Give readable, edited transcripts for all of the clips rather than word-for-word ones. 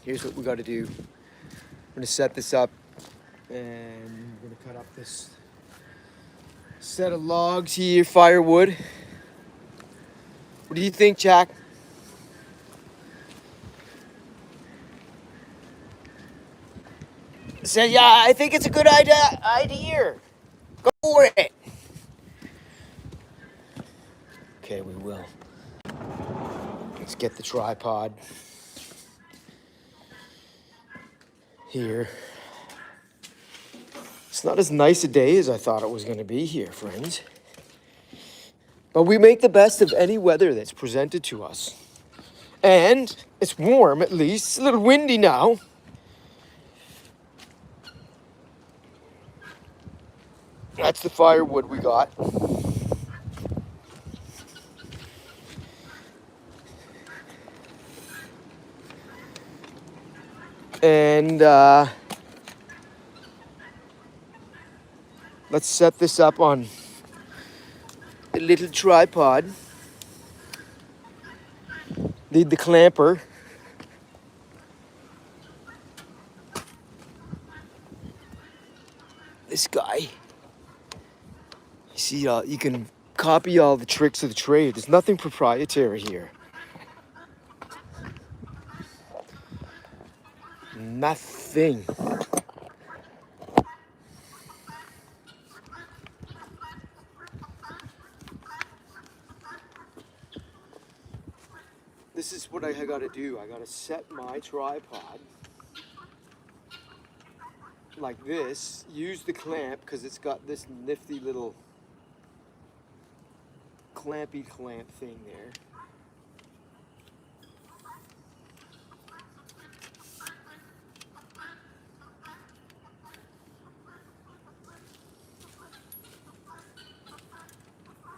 here's what we got to do. I'm going to set this up, and we're going to cut up this set of logs here, firewood. What do you think, Jack? So yeah, I think it's a good idea. Go for it. Okay, we will. Let's get the tripod here. It's not as nice a day as I thought it was going to be here, friends. But we make the best of any weather that's presented to us. And it's warm, at least. It's a little windy now. That's the firewood we got. And let's set this up on a little tripod. Need the clamper. This guy. You see, you can copy all the tricks of the trade. There's nothing proprietary here. Nothing. This is what I gotta do. I gotta set my tripod like this. Use the clamp because it's got this nifty little clampy clamp thing there.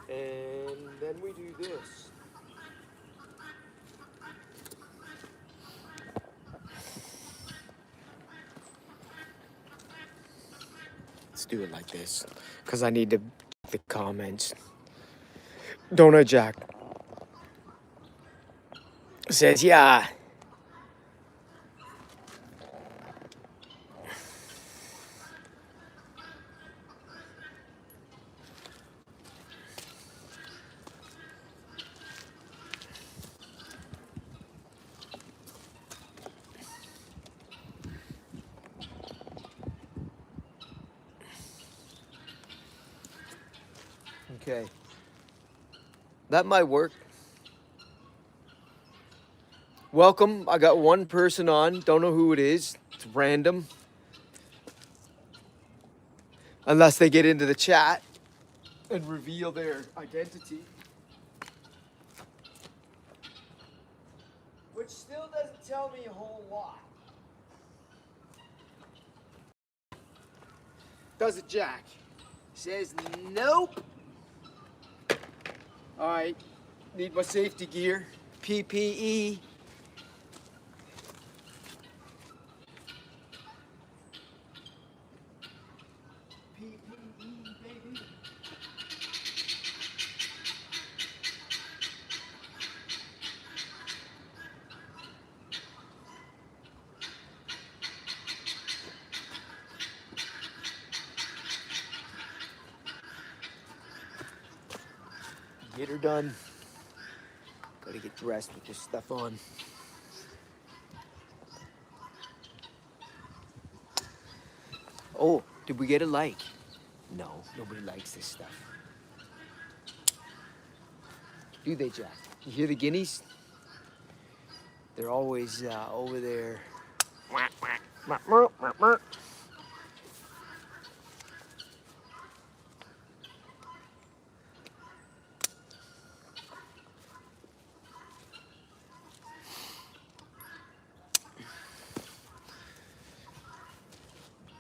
And then we do this. Let's do it like this, because I need to check the comments. Don't I, Jack? Says, yeah. Okay. That might work. Welcome. I got one person on. Don't know who it is. It's random. Unless they get into the chat and reveal their identity. Which still doesn't tell me a whole lot. Does it, Jack? Says nope. All right. Need my safety gear. PPE. Get her done. Gotta get dressed with this stuff on. Oh, did we get a like? No, nobody likes this stuff. Do they, Jack? You hear the guineas? They're always over there.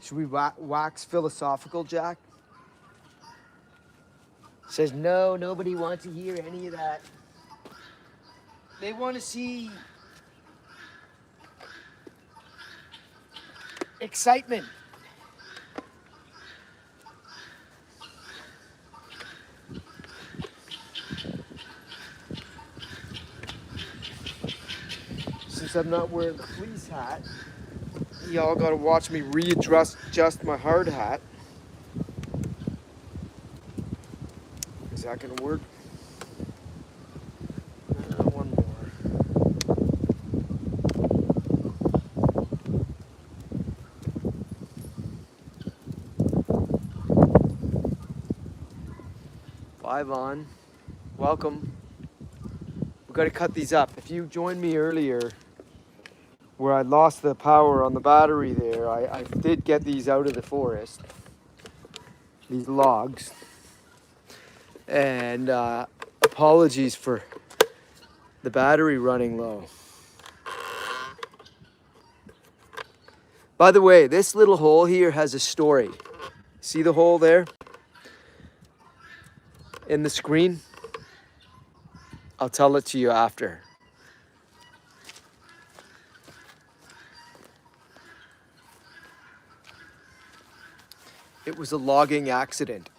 Should we wax philosophical, Jack? Says no, nobody wants to hear any of that. They want to see excitement. Since Notice I'm not wearing the fleece hat. Y'all gotta watch me readjust my hard hat. Is that gonna work? One more. Five on. Welcome. We've got to cut these up. If you joined me earlier where I lost the power on the battery there, I did get these out of the forest. These logs. And apologies for the battery running low. By the way, this little hole here has a story. See the hole there in the screen? I'll tell it to you after. It was a logging accident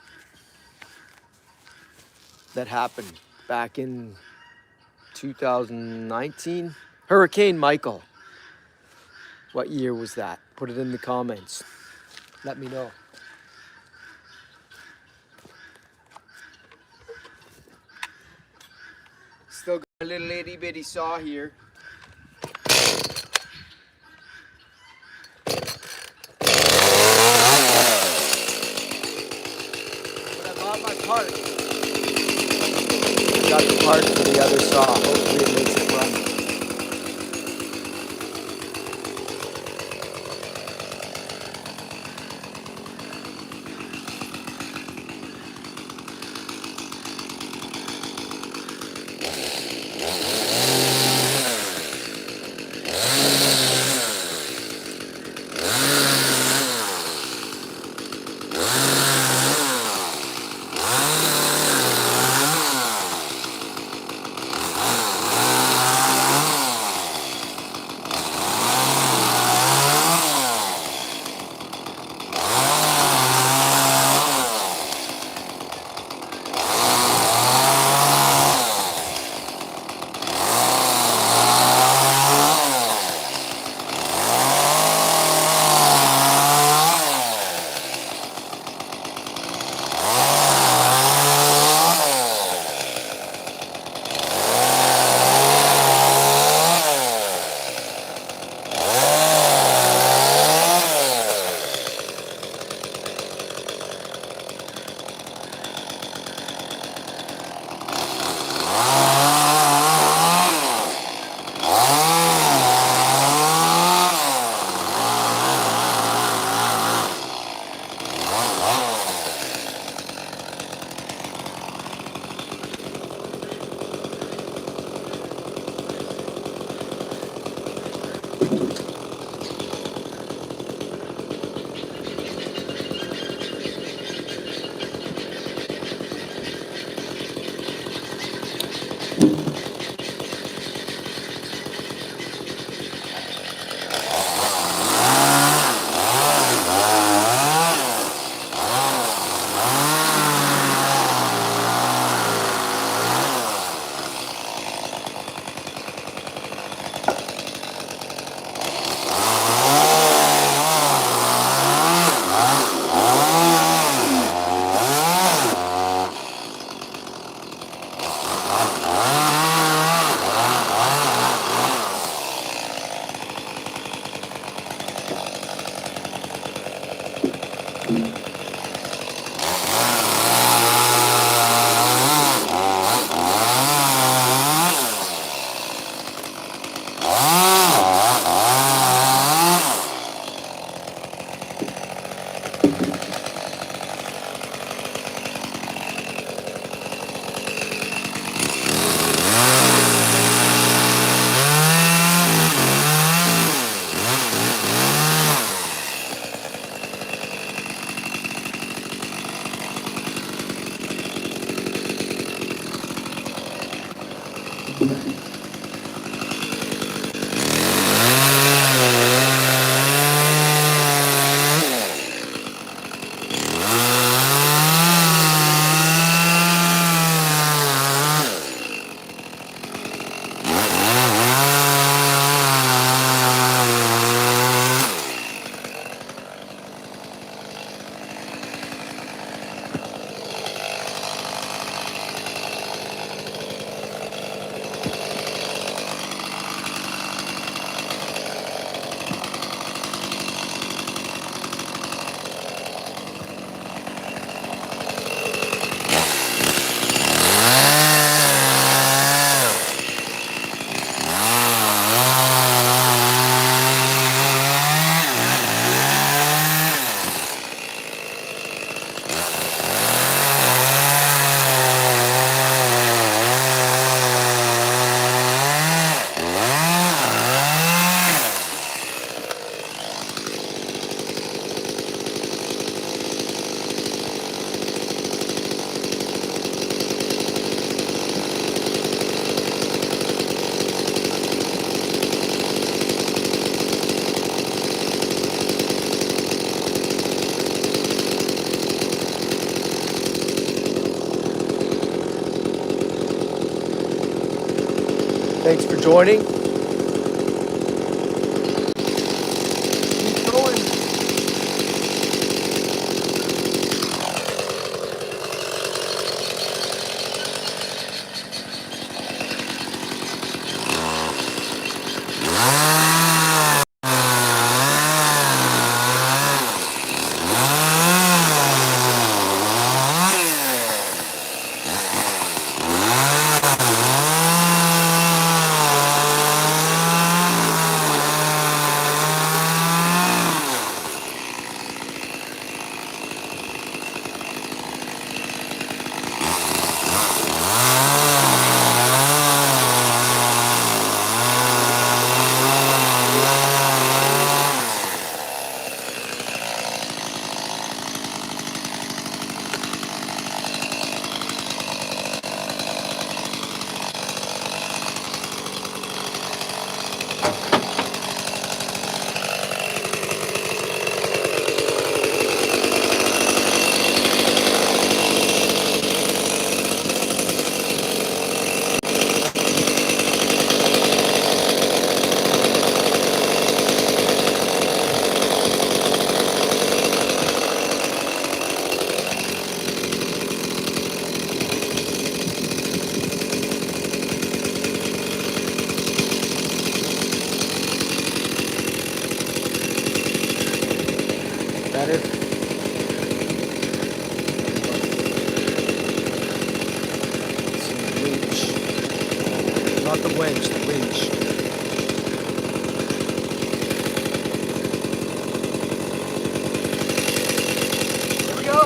that happened back in 2019. Hurricane Michael. What year was that? Put it in the comments. Let me know. Still got a little itty bitty saw here. But I bought my part. I got the part for the other saw. Hopefully it makes it run. Thanks for joining. Keep going. Better. Some winch. Not the winch, the winch. Here we go.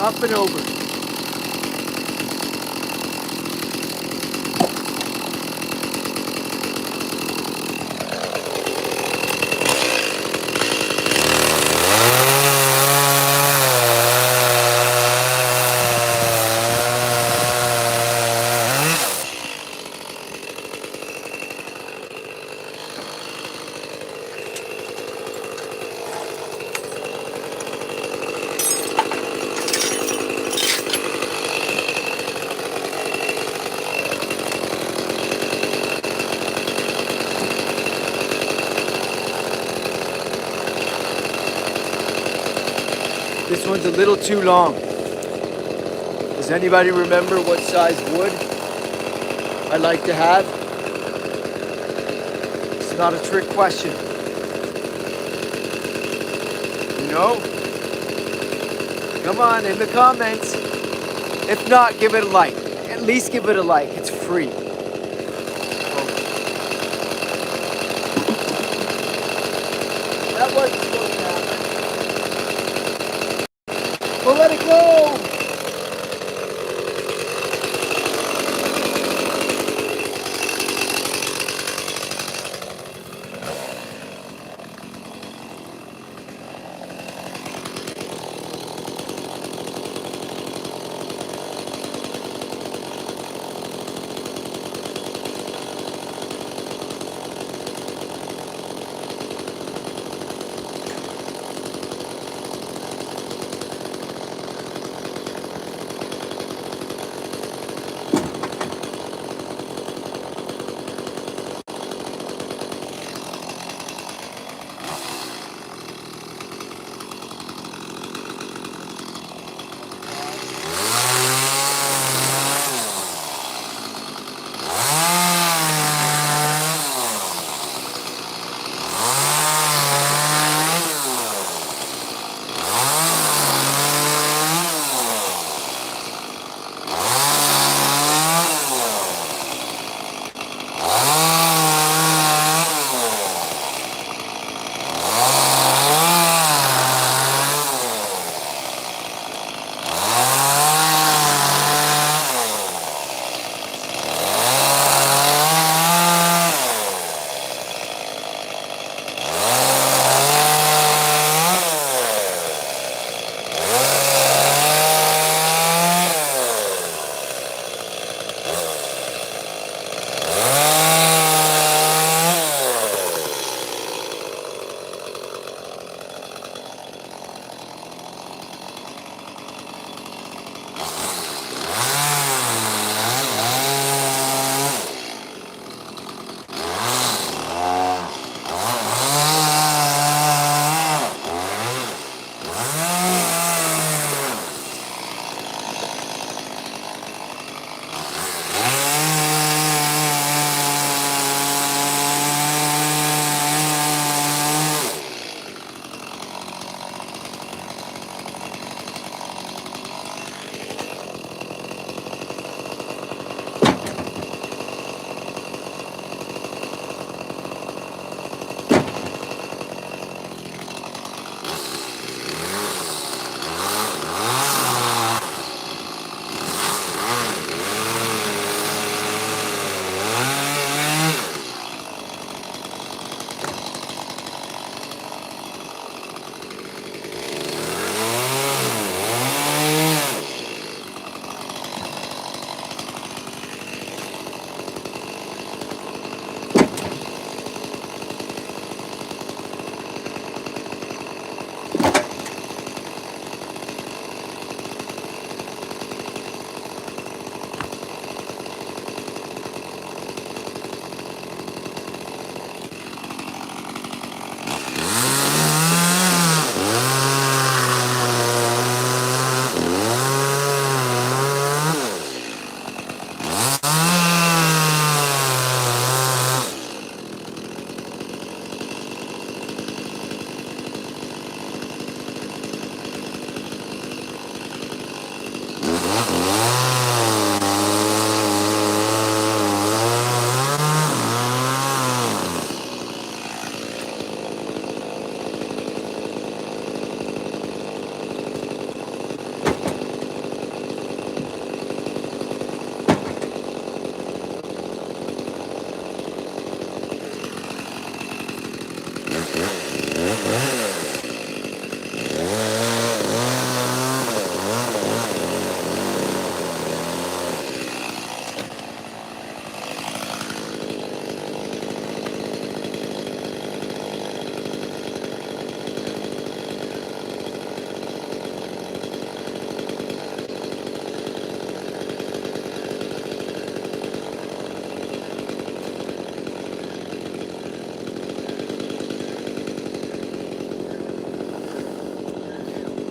Up and over. This one's a little too long. Does anybody remember what size wood I like to have? It's not a trick question. You know? Come on, in the comments. If not, give it a like. At least give it a like. It's free. That wasn't supposed to happen. Well, let it go!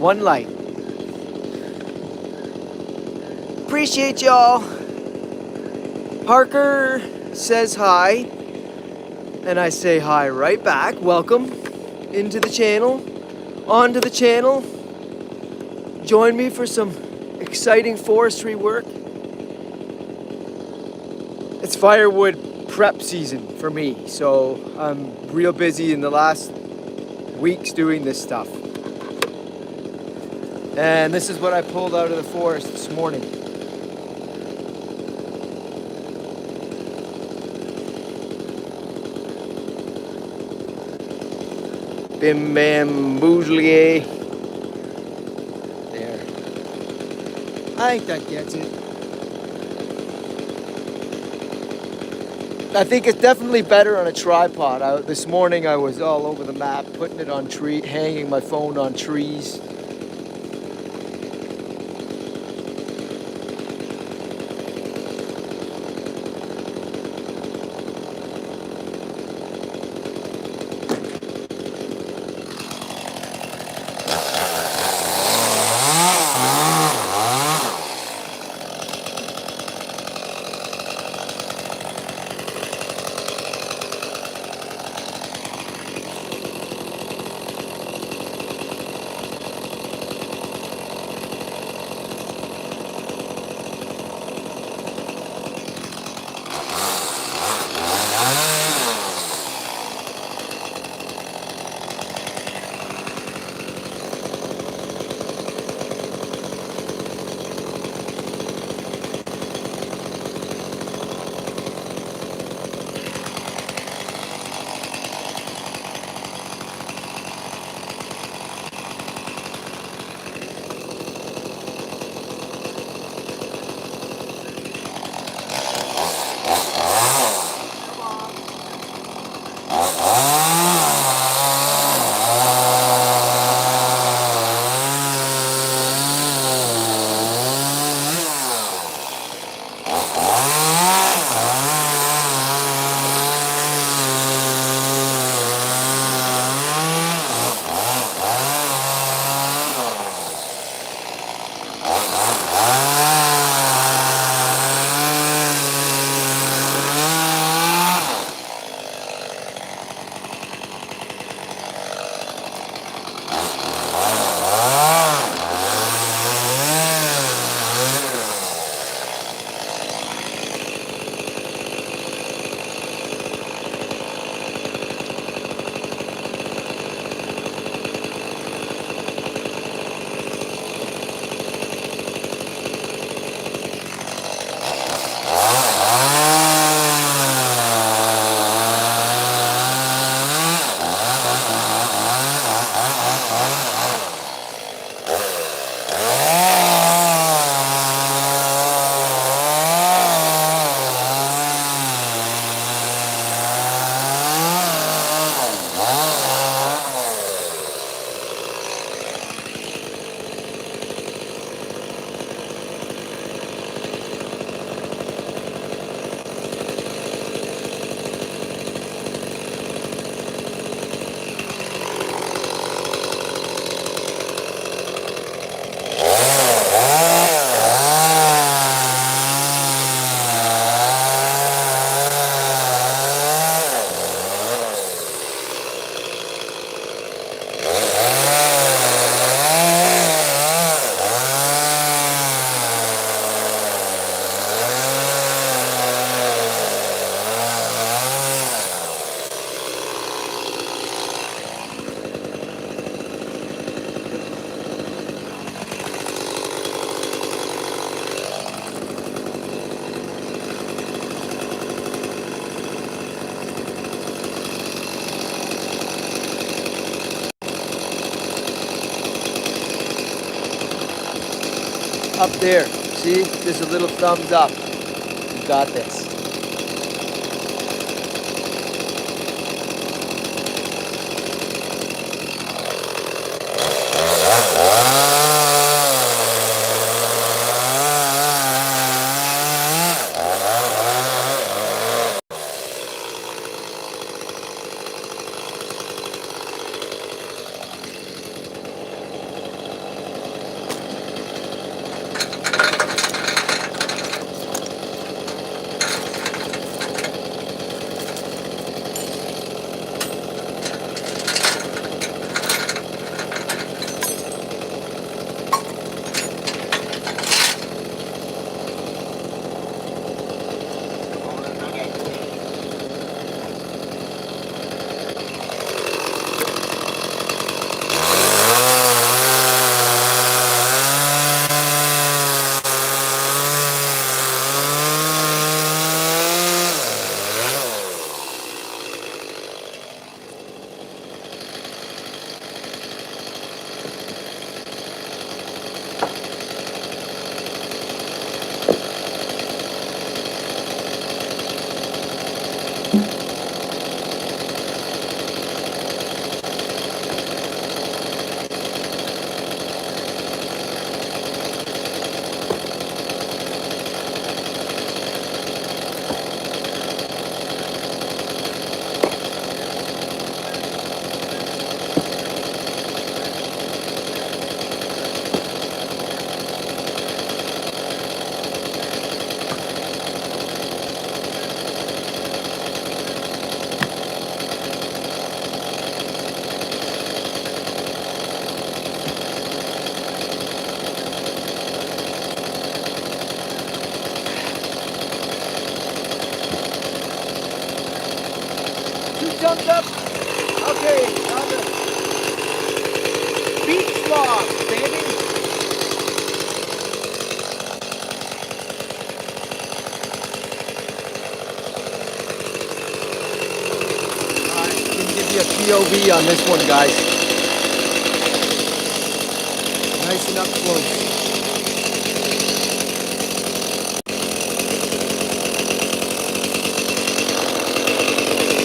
one light. Appreciate y'all. Parker says hi, and I say hi right back. Welcome into the channel, onto the channel. Join me for some exciting forestry work. It's firewood prep season for me, so I'm real busy in the last weeks doing this stuff. And this is what I pulled out of the forest this morning. Bim bam boozlier. There. I think that gets it. I think it's definitely better on a tripod. This morning I was all over the map, putting it on hanging my phone on trees. Up there, see? There's a little thumbs up. You got this. thumbs up. Okay, now the beech log, baby. Alright, let me give you a POV on this one, guys. Nice and up close.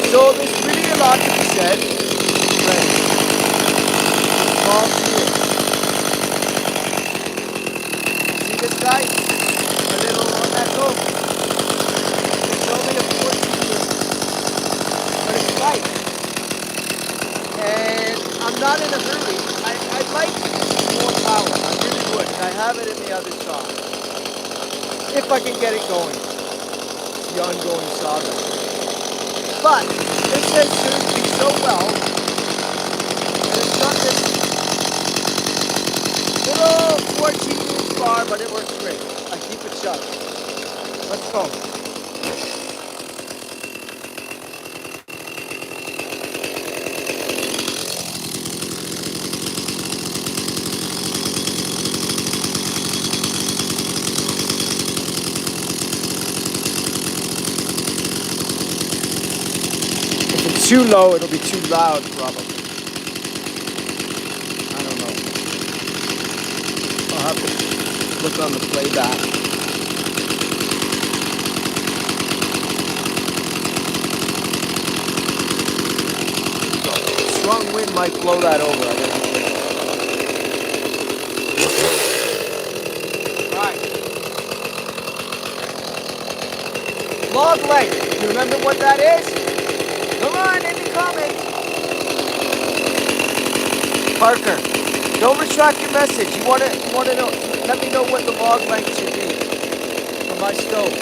So there's really a lot to be said. Right. Small field. See this guy? A little on that rope. It's only a 14-inch, but it's light. And I'm not in a hurry. I'd like more power. I really would. I have it in the other saw. If I can get it going. It's the ongoing saga. But this has served me so well. And it's not this little 14-inch bar, but it works great. I keep it sharp. Let's go. If it's too low, it'll be too loud, probably. I don't know. I'll have to look on the playback. Strong wind might blow that over. Right. Log length. You remember what that is? Come on, in the comments. Parker, don't retract your message. You want to know? Let me know what the log length should be for my stove.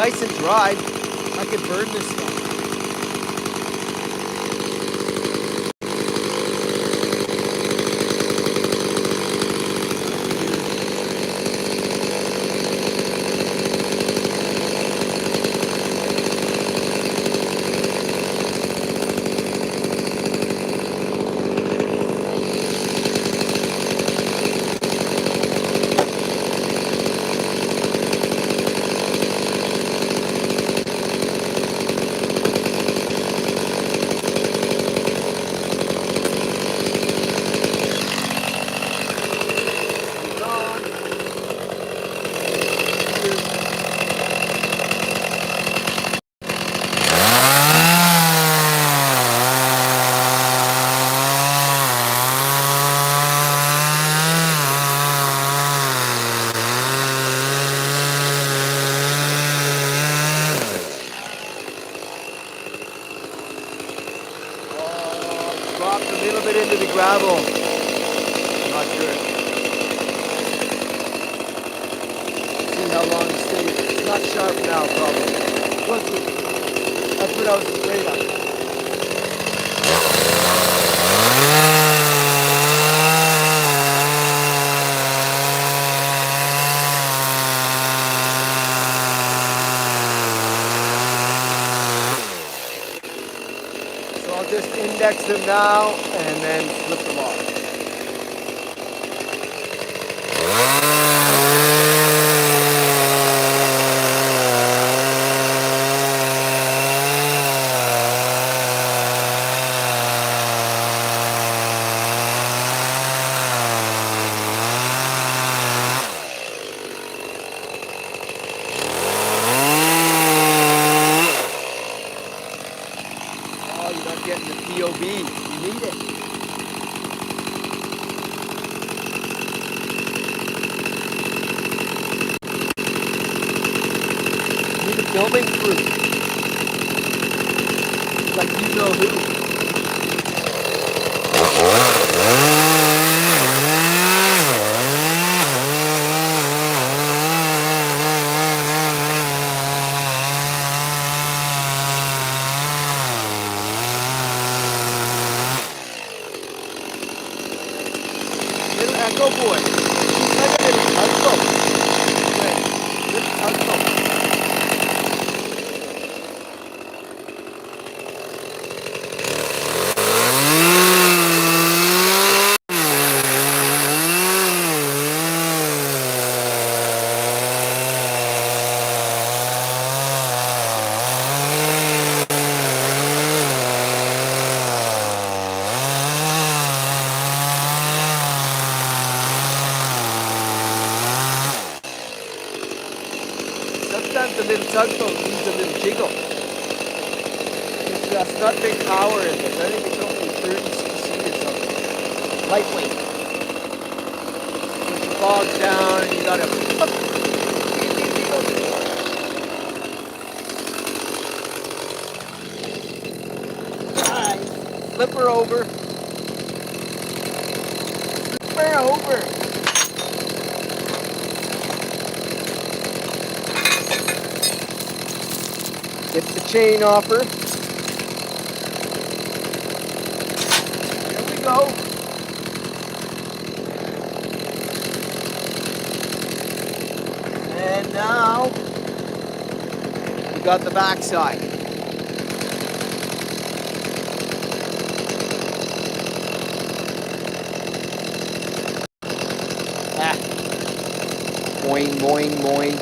nice and dry. I could burn this stuff. Dropped a little bit into the gravel. Not sure. See how long it stays. It's not sharp now, probably. That's what I was afraid of. So I'll just index them now and then flip them off. Oh, you're not getting the POV. You need it. You need a filming crew. Like you know who. Little Echo boy. He's like a little Echo. Little Echo. Sometimes the little tugboat needs a little jiggle. It's not big power in this. I think it's only 30 cc or something. Lightweight. If it bogs down and you gotta... Flip her over. Flip her over. Get the chain off her. There we go. And now we got the backside. Ah. Boing, boing, boing.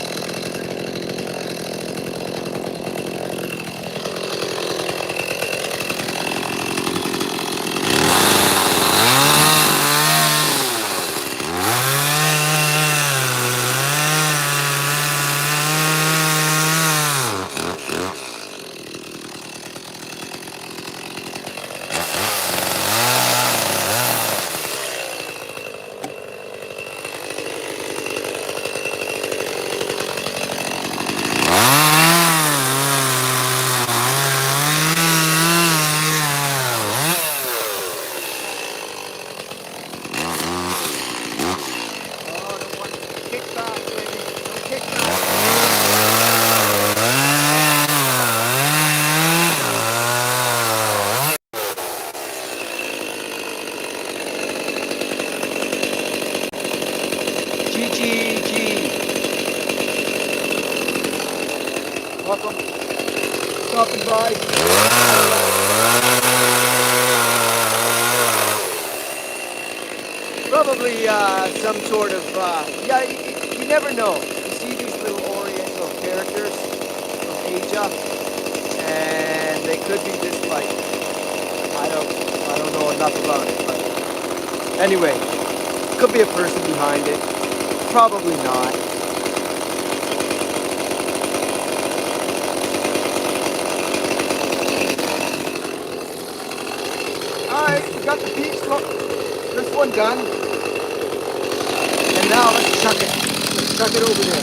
Welcome. Stopping by. Probably some sort of, yeah, you never know. You see these little oriental characters from Asia, and they could be just like, I don't know enough about it, but anyway, could be a person behind it. Probably not. Alright, we got the beech, this one done. And now let's chuck it. Let's chuck it over there.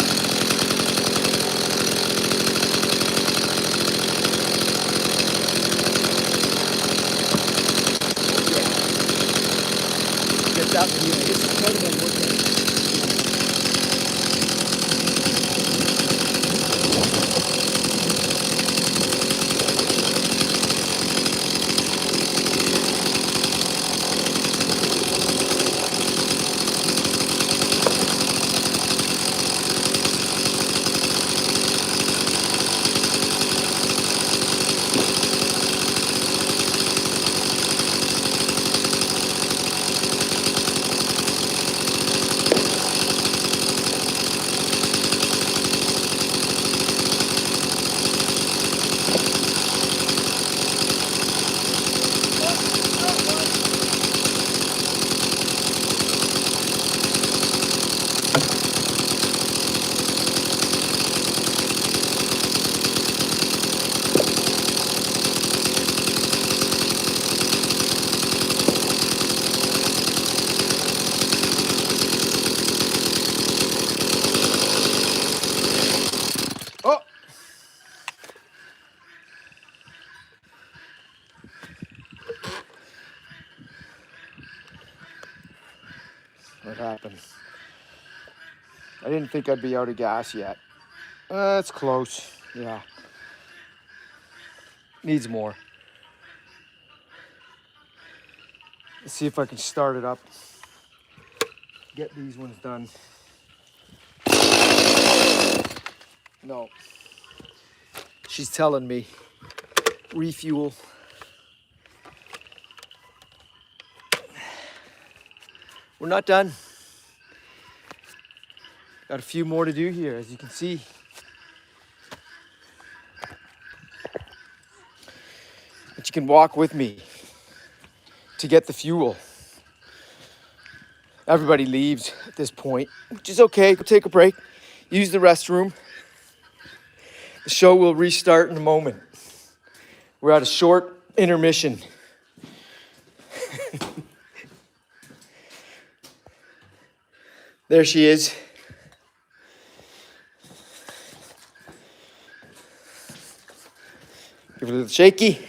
Get that view. This is part of my workout. Oh! What happened? I didn't think I'd be out of gas yet. It's close. Yeah. Needs more. Let's see if I can start it up. Get these ones done. No. She's telling me. Refuel. We're not done. Got a few more to do here, as you can see. But you can walk with me to get the fuel. Everybody leaves at this point, which is okay. Go take a break. Use the restroom. The show will restart in a moment. We're at a short intermission. There she is. Give it a little shaky.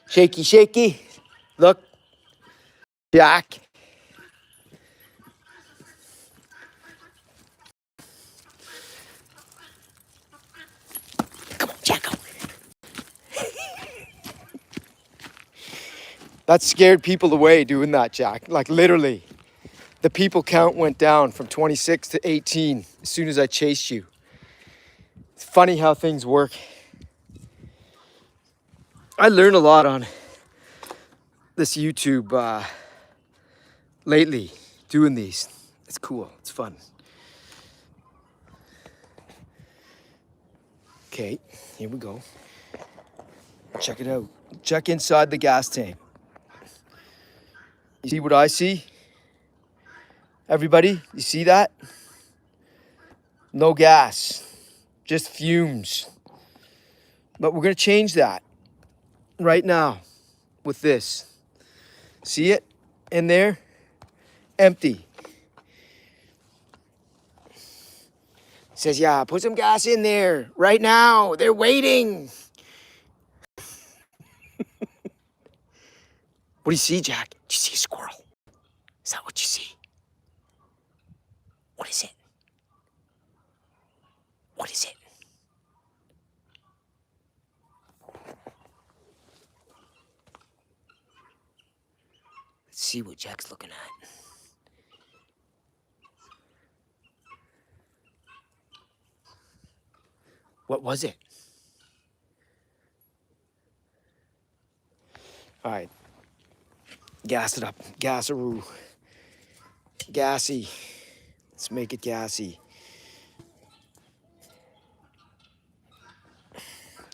Shaky, shaky. Look. Jack. Come on, Jacko. That scared people away doing that, Jack. Like literally. The people count went down from 26 to 18 as soon as I chased you. It's funny how things work. I learned a lot on this YouTube lately, doing these. It's cool, it's fun. Okay, here we go. Check it out. Check inside the gas tank. You see what I see? Everybody, you see that? No gas, just fumes. But we're gonna change that right now with this. See it in there? Empty. Says, yeah, put some gas in there right now. They're waiting. What do you see, Jack? Do you see a squirrel? Is that what you see? What is it? What is it? Let's see what Jack's looking at. What was it? All right. Gas it up. Gasaroo. Gassy. Let's make it gassy.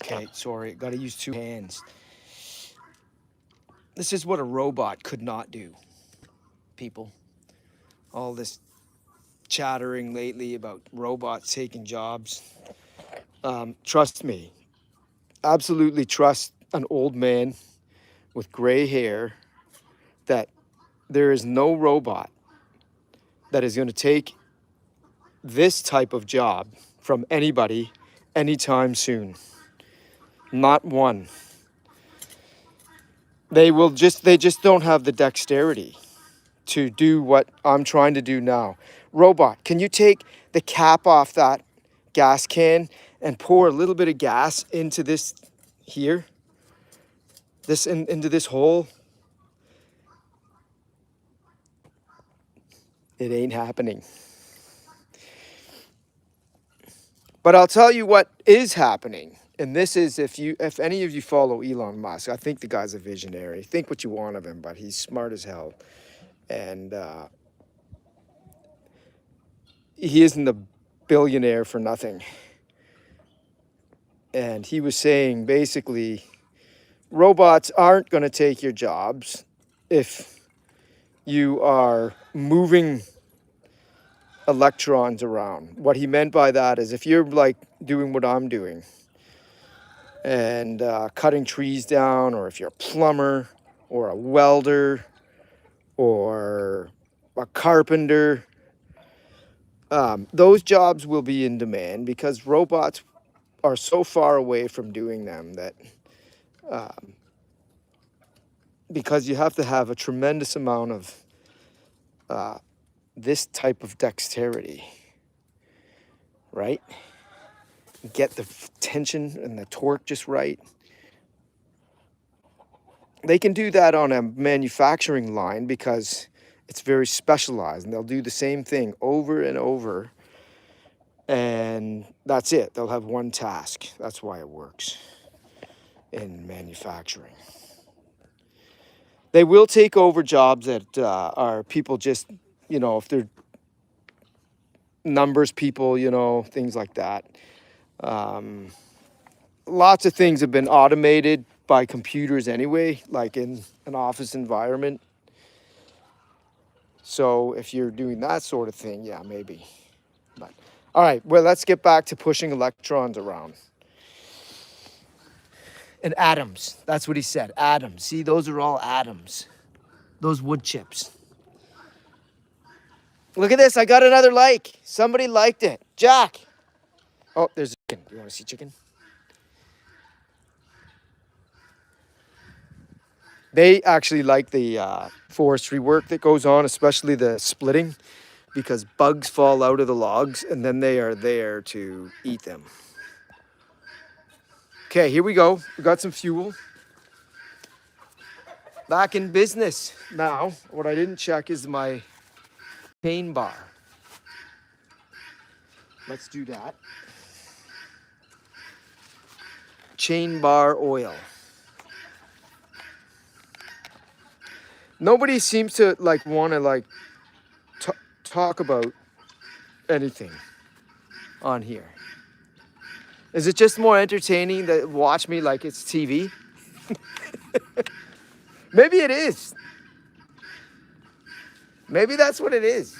Okay, sorry. Got to use 2 hands. This is what a robot could not do, people. All this chattering lately about robots taking jobs. Trust me. Absolutely trust an old man with gray hair that there is no robot that is going to take this type of job from anybody anytime soon. Not one. They just don't have the dexterity to do what I'm trying to do now. Robot, can you take the cap off that gas can and pour a little bit of gas into this here? Into this hole? It ain't happening. But I'll tell you what is happening. And this is if any of you follow Elon Musk, I think the guy's a visionary. Think what you want of him, but he's smart as hell. And he isn't a billionaire for nothing. And he was saying basically, robots aren't going to take your jobs if you are moving electrons around. What he meant by that is if you're like doing what I'm doing and cutting trees down, or if you're a plumber or a welder or a carpenter, those jobs will be in demand because robots are so far away from doing them that because you have to have a tremendous amount of this type of dexterity, right? Get the tension and the torque just right. They can do that on a manufacturing line because it's very specialized, and they'll do the same thing over and over, and that's it. They'll have one task. That's why it works in manufacturing. They will take over jobs that are people just, if they're numbers people, things like that. Lots of things have been automated by computers anyway, like in an office environment. So if you're doing that sort of thing, yeah, maybe. But all right, well, let's get back to pushing electrons around. And atoms, that's what he said, atoms. See, those are all atoms. Those wood chips. Look at this, I got another like. Somebody liked it. Jack. Oh, there's a chicken. You want to see chicken? They actually like the forestry work that goes on, especially the splitting, because bugs fall out of the logs and then they are there to eat them. Okay, here we go. We got some fuel. Back in business now. What I didn't check is my chain bar. Let's do that. Chain bar oil. Nobody seems to want to talk about anything on here. Is it just more entertaining to watch me like it's TV? Maybe it is. Maybe that's what it is.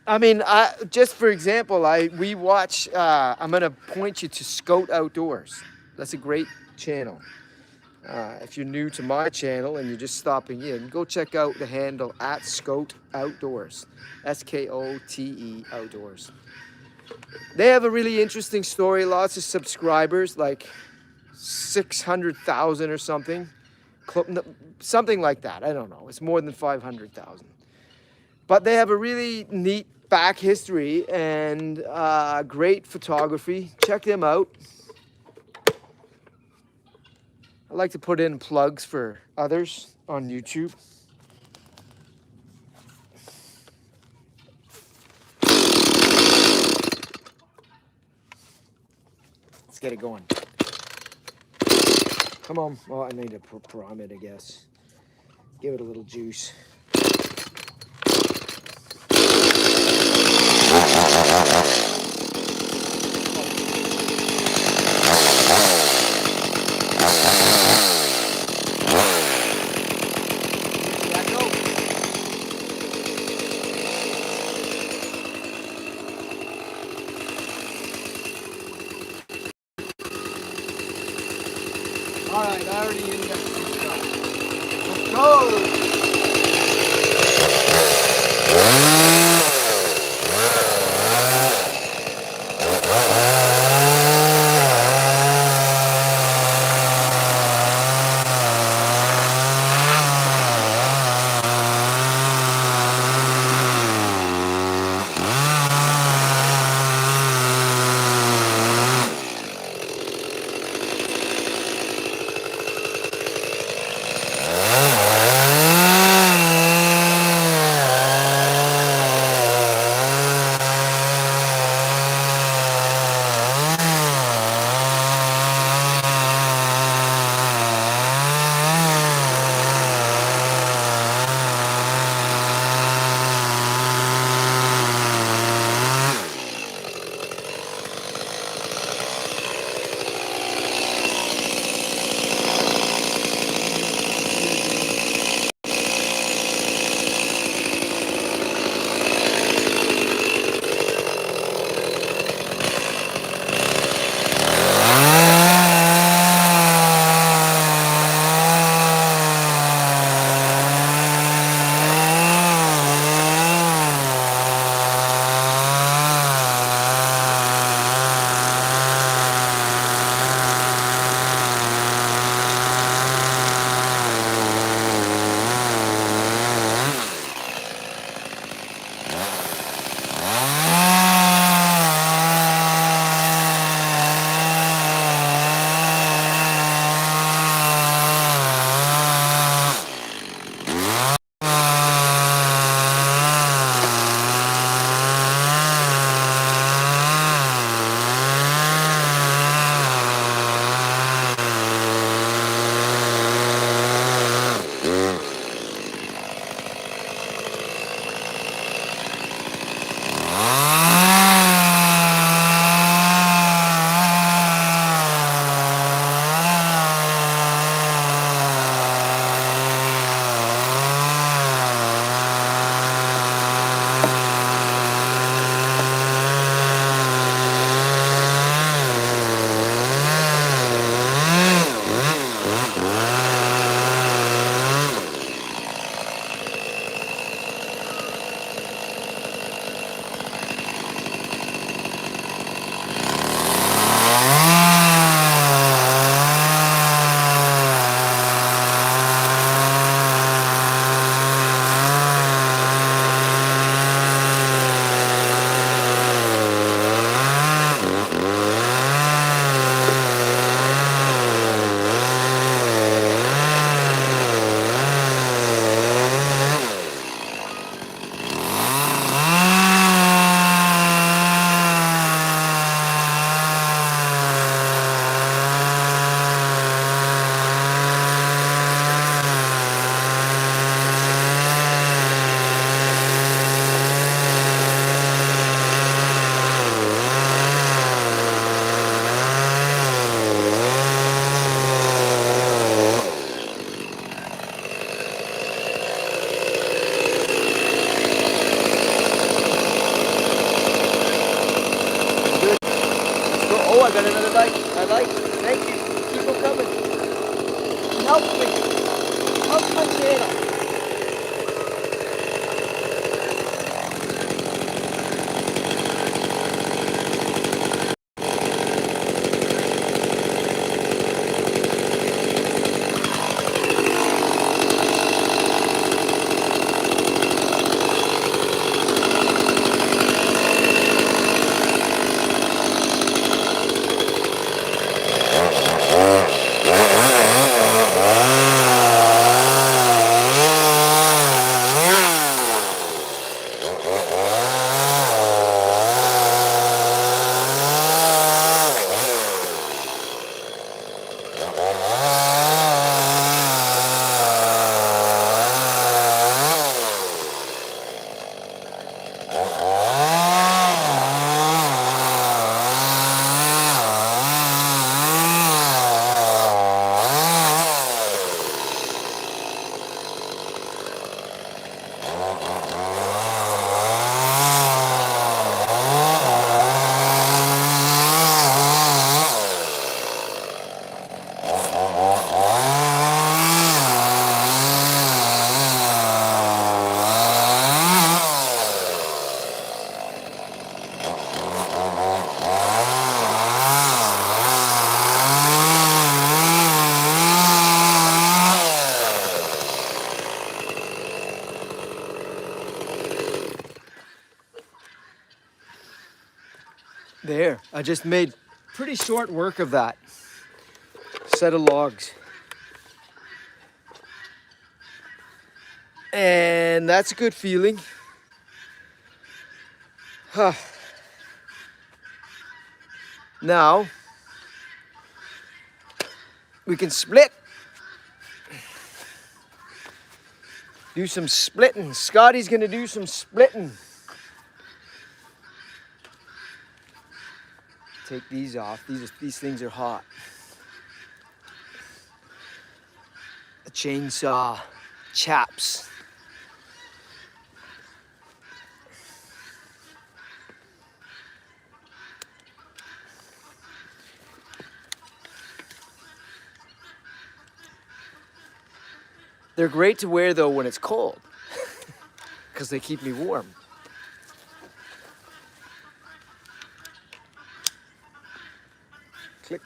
I mean, just for example, we watch. I'm gonna point you to Scout Outdoors. That's a great channel. If you're new to my channel and you're just stopping in, go check out the handle at Scout Outdoors. SKOTE Outdoors. They have a really interesting story. Lots of subscribers, like 600,000 or something. Something like that. I don't know. It's more than 500,000. But they have a really neat back history and great photography. Check them out. I like to put in plugs for others on YouTube. Let's get it going. Come on. Oh, I need to prime it, I guess. Give it a little juice. All right, I already indexed this stuff. Let's go! Oh, I got another like. I like. Thank you. Keep them coming. Help me. Help my channel. just made pretty short work of that set of logs. And that's a good feeling. Huh. Now, we can split. Do some splitting. Scotty's gonna do some splitting. Take these off. These things are hot. The chainsaw chaps. They're great to wear though when it's cold, because they keep me warm. Click.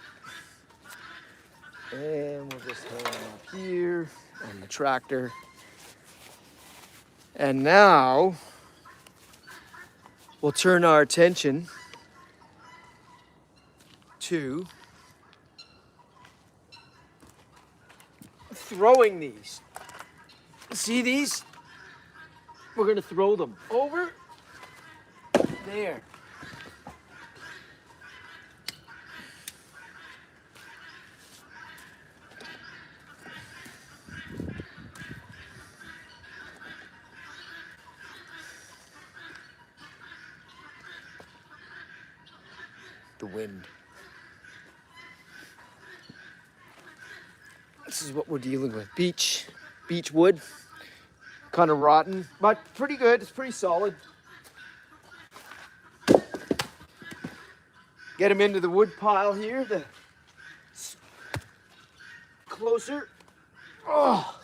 And we'll just hang them up here on the tractor. And now we'll turn our attention to throwing these. See these? We're gonna throw them over there. The wind. This is what we're dealing with. Beech wood. Kind of rotten, but pretty good. It's pretty solid. Get them into the wood pile here. The closer. Oh.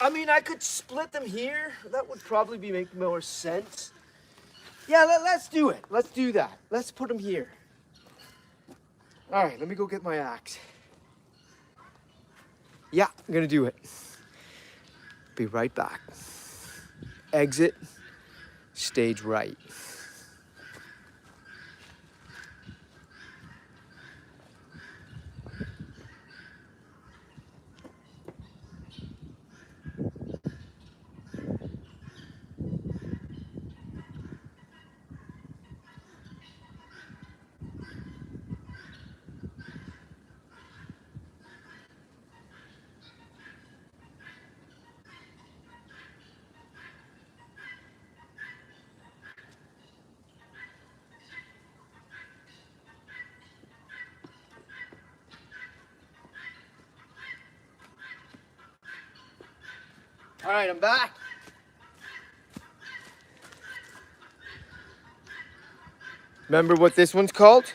I mean, I could split them here. That would probably make more sense. Yeah, let's do it. Let's do that. Let's put them here. All right, let me go get my axe. Yeah, I'm gonna do it. Be right back. Exit, stage right. All right, I'm back. Remember what this one's called?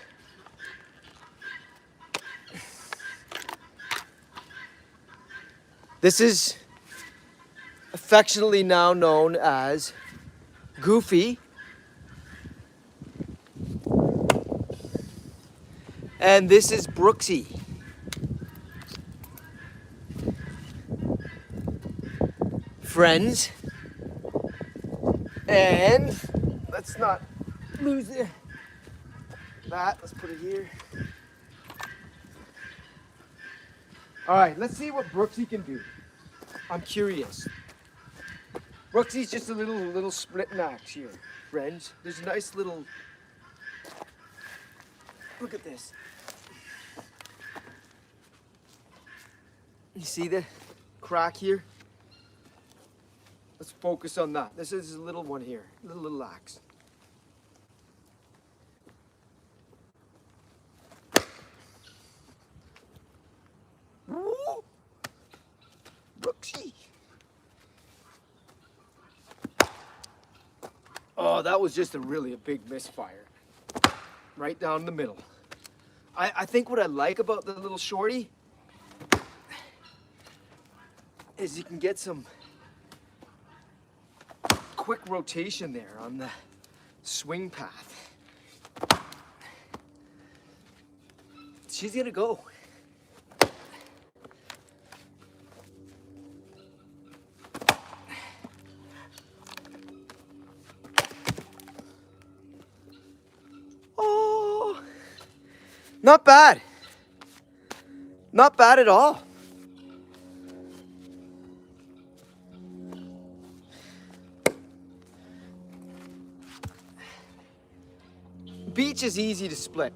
This is affectionately now known as Goofy. And this is Brooksy. Friends. And let's not lose that. Let's put it here. All right, let's see what Brooksy can do. I'm curious. Brooksy's just a little split axe here, friends. There's a nice little. Look at this. You see the crack here? Let's focus on that. This is a little one here, little axe. Woo! Brooksy. Oh, that was just really a big misfire. Right down the middle. I think what I like about the little shorty is you can get some quick rotation there on the swing path. She's gonna go. Not bad. Not bad at all. Beech is easy to split.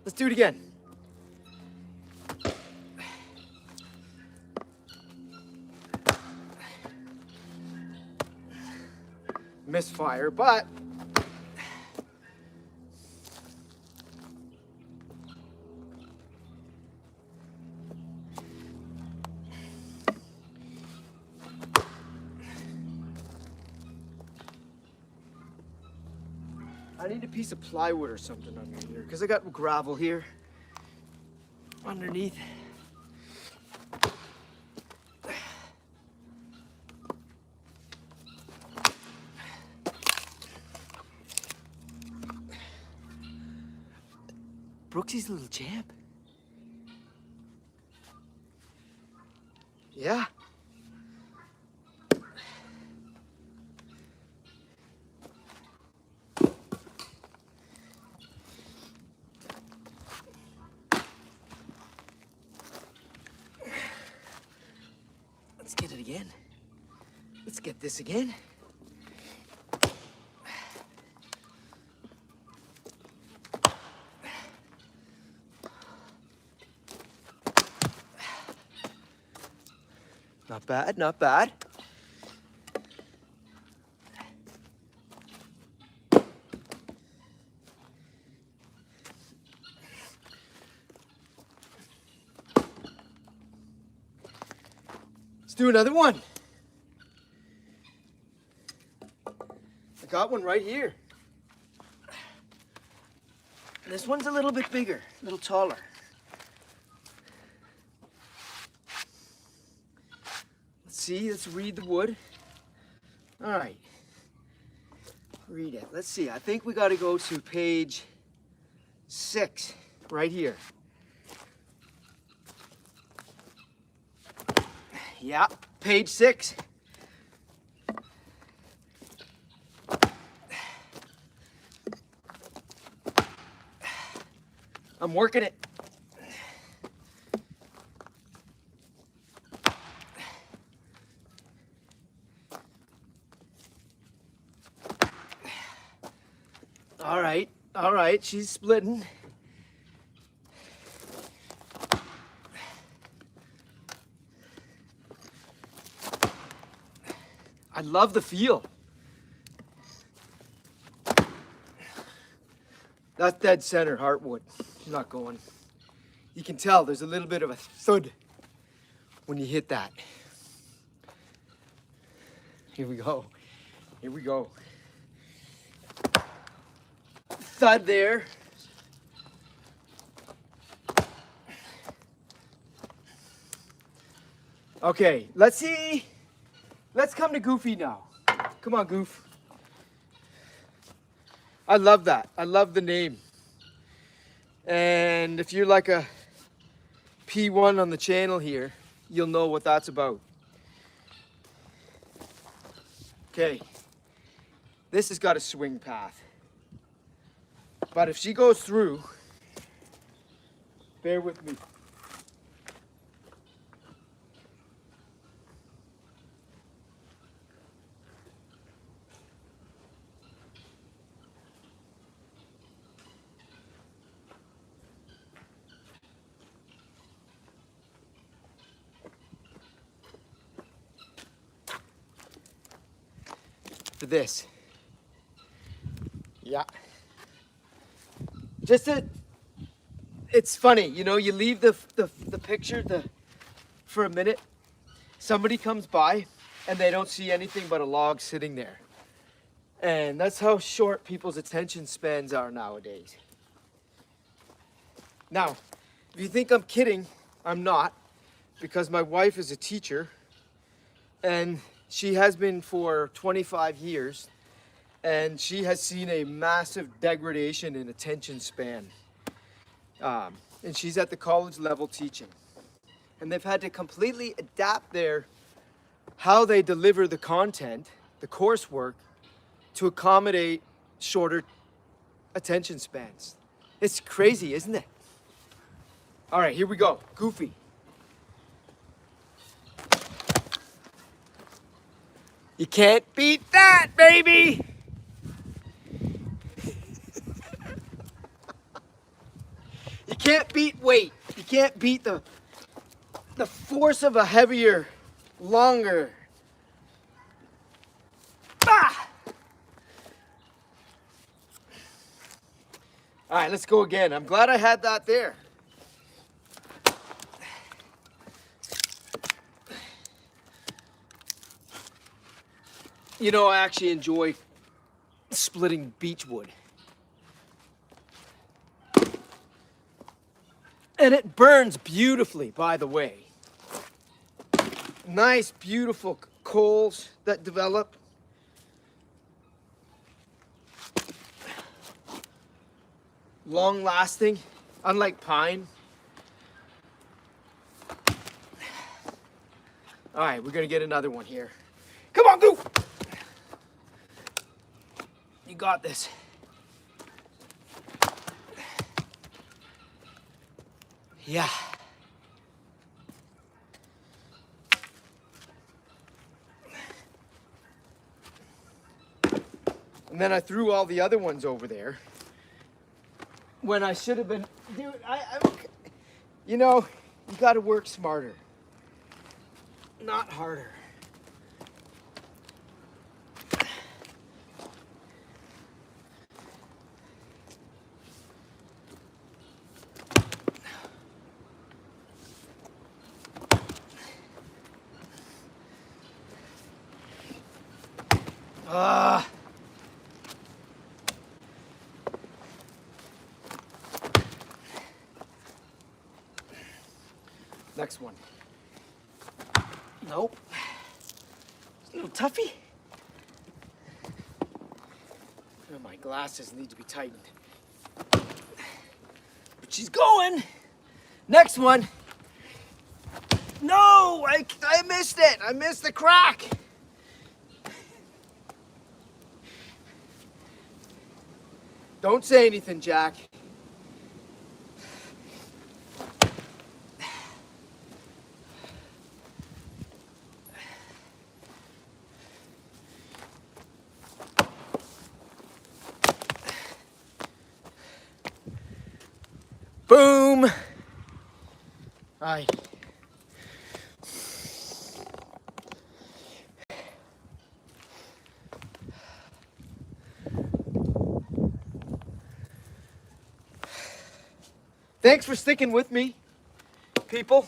Let's do it again. Misfire, but I need a piece of plywood or something under here because I got gravel here underneath. Brooksy's little champ. Yeah. Let's get it again. Let's get this again. Not bad, not bad. Let's do another one. I got one right here. This one's a little bit bigger, a little taller. See, let's read the wood. All right, read it. Let's see, I think we got to go to page 6, right here. Yeah, page 6. I'm working it. All right, she's splitting. I love the feel. That's dead center heartwood. She's not going. You can tell there's a little bit of a thud when you hit that. Here we go. Here we go. Thud there. Okay, let's see. Let's come to Goofy now. Come on, Goof. I love that. I love the name. And if you're like a P1 on the channel here, you'll know what that's about. Okay. This has got a swing path. But if she goes through, bear with me. For this. Yeah. It's funny, you know, you leave the picture for a minute, somebody comes by and they don't see anything but a log sitting there. And that's how short people's attention spans are nowadays. Now, if you think I'm kidding, I'm not, because my wife is a teacher and she has been for 25 years, and she has seen a massive degradation in attention span. And she's at the college level teaching. And they've had to completely adapt how they deliver the content, the coursework, to accommodate shorter attention spans. It's crazy, isn't it? All right, here we go. Goofy. You can't beat that, baby! You can't beat weight. You can't beat the force of a heavier, longer. Ah! All right, let's go again. I'm glad I had that there. You know, I actually enjoy splitting beech wood. And it burns beautifully, by the way. Nice, beautiful coals that develop. Long lasting, unlike pine. All right, we're gonna get another one here. Come on, Goof! You got this. Yeah. And then I threw all the other ones over there when I should have been, dude, you know, you gotta work smarter, not harder. Next one. Nope. It's a little toughy. Oh, my glasses need to be tightened. But she's going. Next one. No, I missed it. I missed the crack. Don't say anything, Jack. Boom! All right. Thanks for sticking with me, people.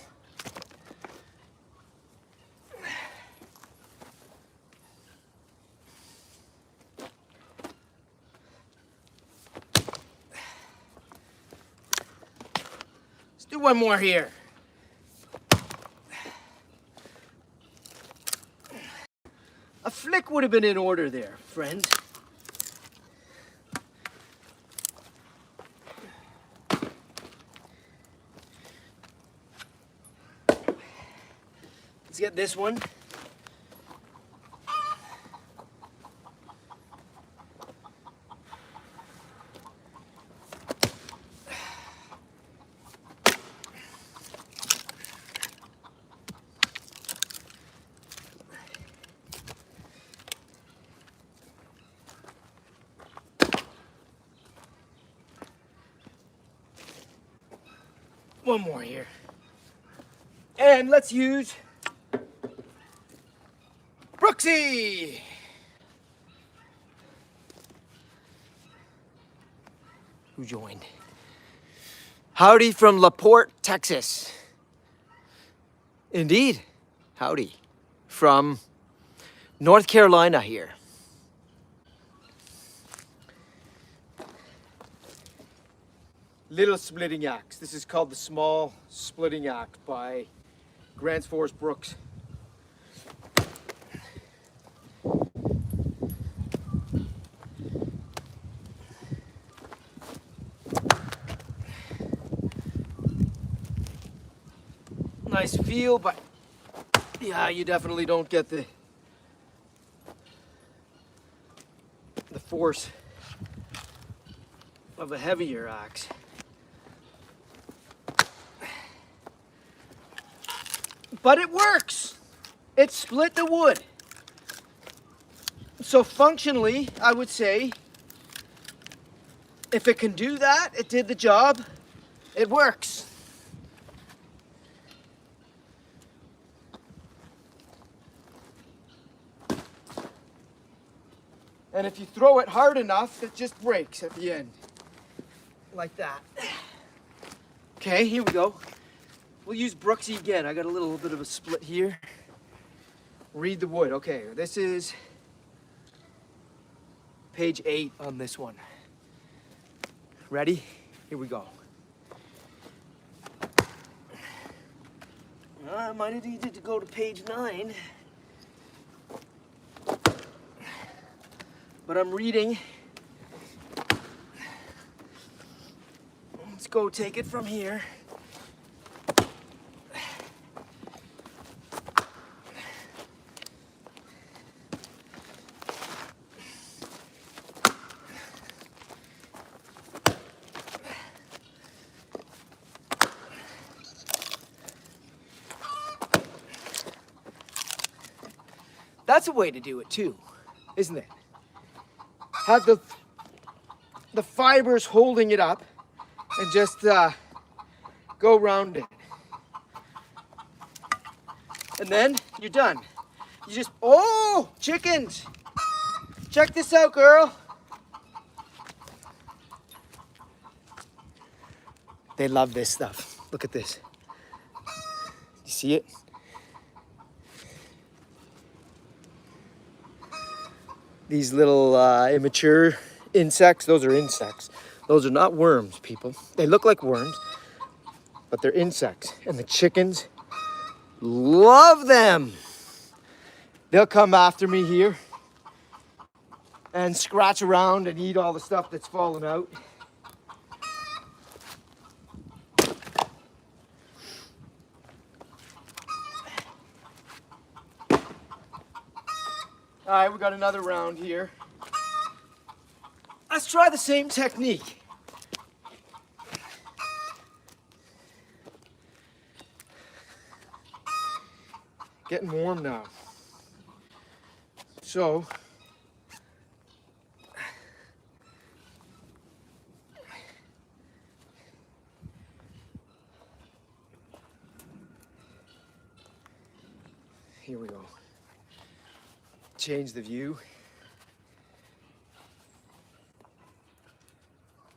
Let's do one more here. A flick would have been in order there, friends. Let's get this one. One more here. And let's use Brooksy. Who joined? Howdy from LaPorte, Texas. Indeed, howdy. From North Carolina here. Little splitting axe. This is called the small splitting axe by Grants Forest Brooks. Nice feel, but yeah, you definitely don't get the force of a heavier axe. But it works. It split the wood. So functionally, I would say, if it can do that, it did the job, it works. And if you throw it hard enough, it just breaks at the end. Like that. Okay, here we go. We'll use Brooksy again. I got a little bit of a split here. Read the wood. Okay, this is page 8 on this one. Ready? Here we go. I might have needed to go to page 9. But I'm reading. Let's go take it from here. That's a way to do it too, isn't it? Have the fibers holding it up and just go around it. And then you're done. You just, oh, chickens. Check this out, girl. They love this stuff. Look at this. You see it? These little immature insects, those are insects. Those are not worms, people. They look like worms, but they're insects. And the chickens love them. They'll come after me here and scratch around and eat all the stuff that's fallen out. All right, we got another round here. Let's try the same technique. Getting warm now. So, here we go. Change the view.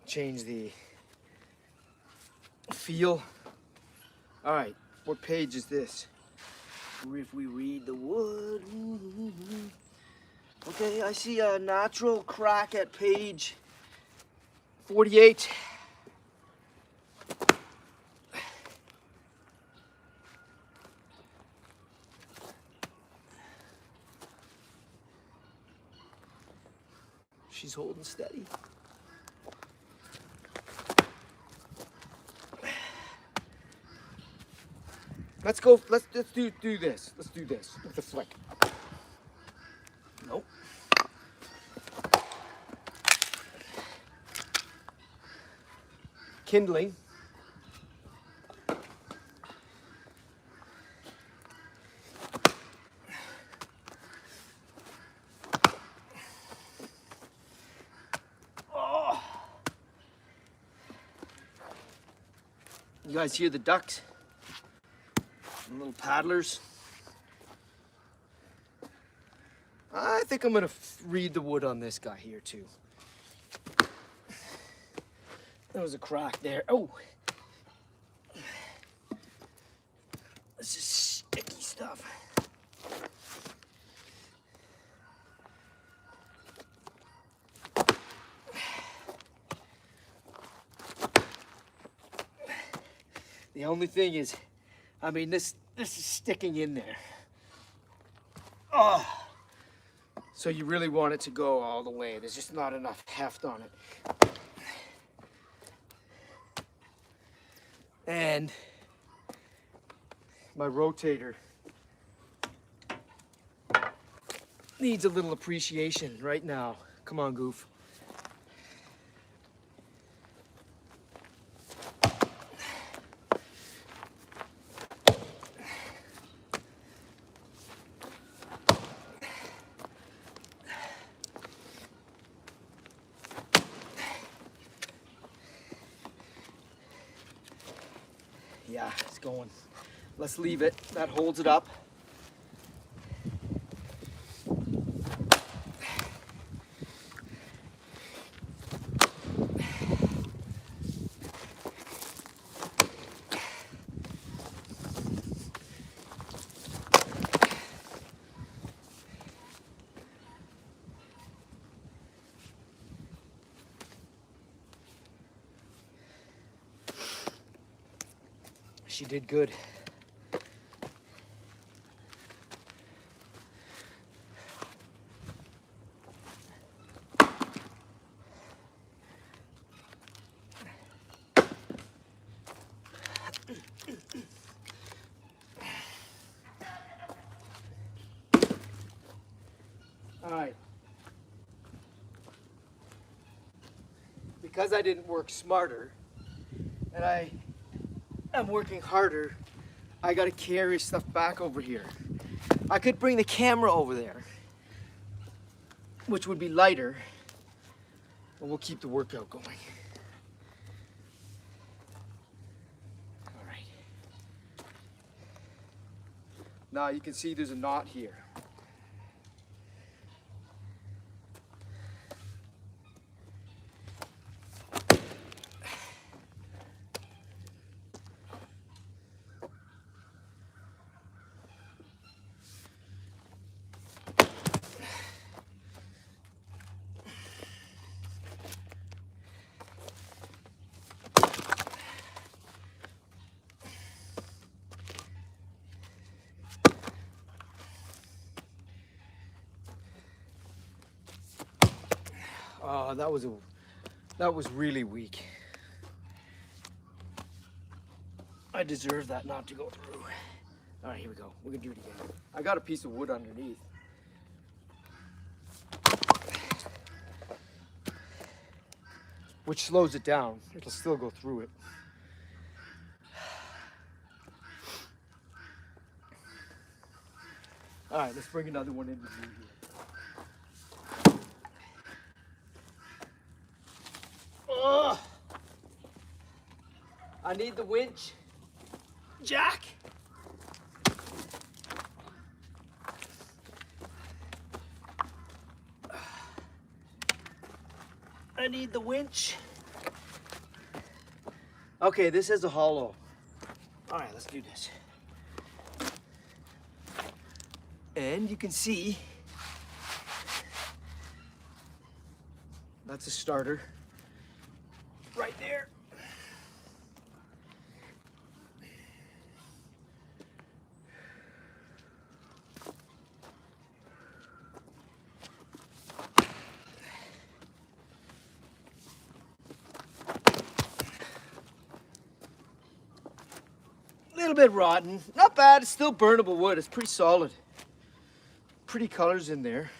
Change the feel. All right, what page is this? If we read the wood. Okay, I see a natural crack at page 48. She's holding steady. Let's go, let's do this. Let's do this with the flick. Nope. Kindling. Oh. You guys hear the ducks? Little paddlers. I think I'm gonna read the wood on this guy here too. There was a crack there. Oh, this is sticky stuff. The only thing is, I mean, this is sticking in there. Oh, so you really want it to go all the way. There's just not enough heft on it. And my rotator needs a little appreciation right now. Come on, Goof. Yeah, it's going. Let's leave it. That holds it up. She did good. All right. Because I didn't work smarter, and I am working harder, I gotta carry stuff back over here. I could bring the camera over there, which would be lighter, but we'll keep the workout going. All right. Now you can see there's a knot here. Oh, that was really weak. I deserve that not to go through. All right, here we go. We're gonna do it again. I got a piece of wood underneath. Which slows it down. It'll still go through it. All right, let's bring another one in with you here. Ugh. I need the winch. Jack. I need the winch. Okay, this is a hollow. All right, let's do this. And you can see that's a starter right there. A little bit rotten, not bad. It's still burnable wood. It's pretty solid. Pretty colors in there.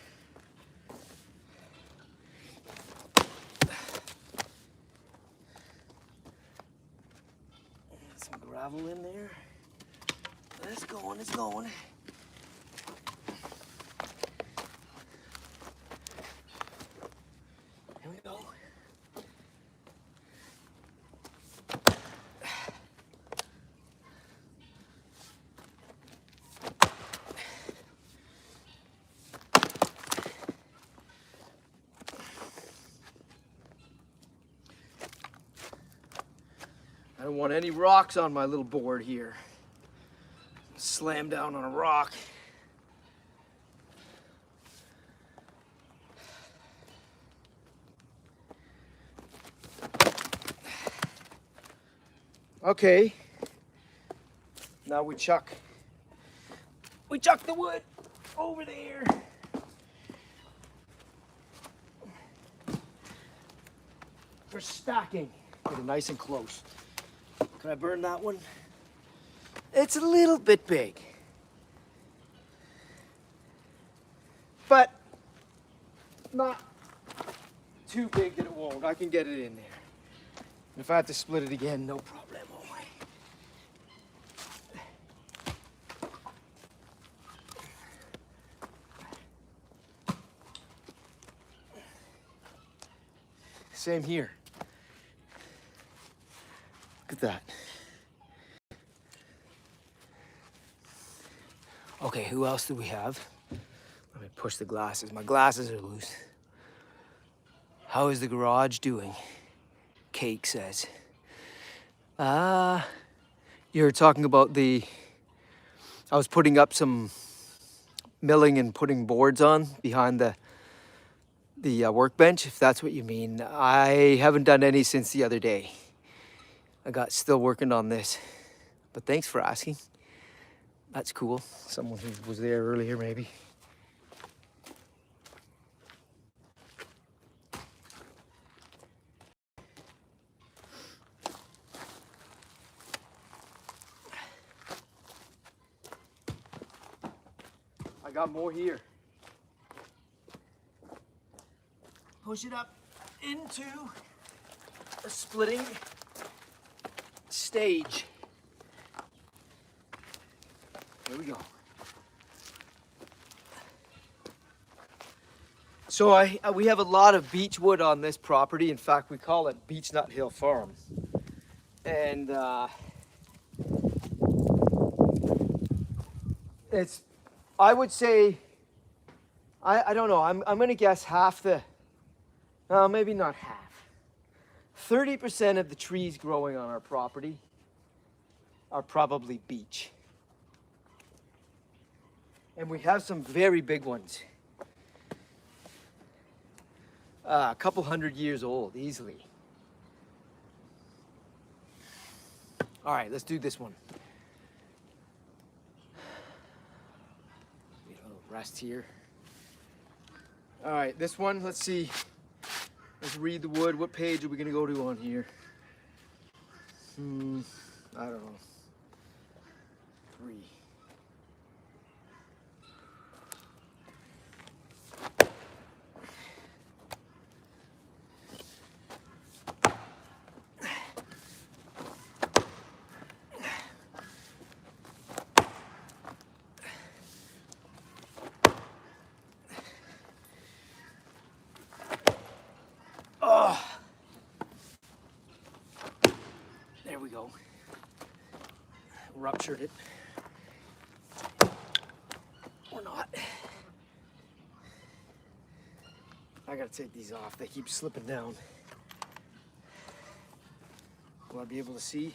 Some gravel in there. It's going, it's going. Here we go. I don't want any rocks on my little board here. Slam down on a rock. Okay. Now we chuck the wood over there. For stacking. Get it nice and close. Can I burn that one? It's a little bit big. But not too big that it won't. I can get it in there. If I have to split it again, no problemo. Same here. Look at that. Okay, who else do we have? Let me push the glasses. My glasses are loose. How is the garage doing? Cake says. You're talking about I was putting up some milling and putting boards on behind the workbench, if that's what you mean. I haven't done any since the other day. I got still working on this, but thanks for asking. That's cool. Someone who was there earlier, maybe. I got more here. Push it up into a splitting stage. Here we go. So we have a lot of beech wood on this property. In fact, we call it Beech Nut Hill Farm. And it's, I would say, I don't know, I'm gonna guess half maybe not half. 30% of the trees growing on our property are probably beech. And we have some very big ones. A couple 100 years old, easily. All right, let's do this one. Get a little rest here. All right, this one, let's see. Let's read the wood. What page are we gonna go to on here? I don't know. 3. There we go. Ruptured it. Or not. I gotta take these off. They keep slipping down. Will I be able to see?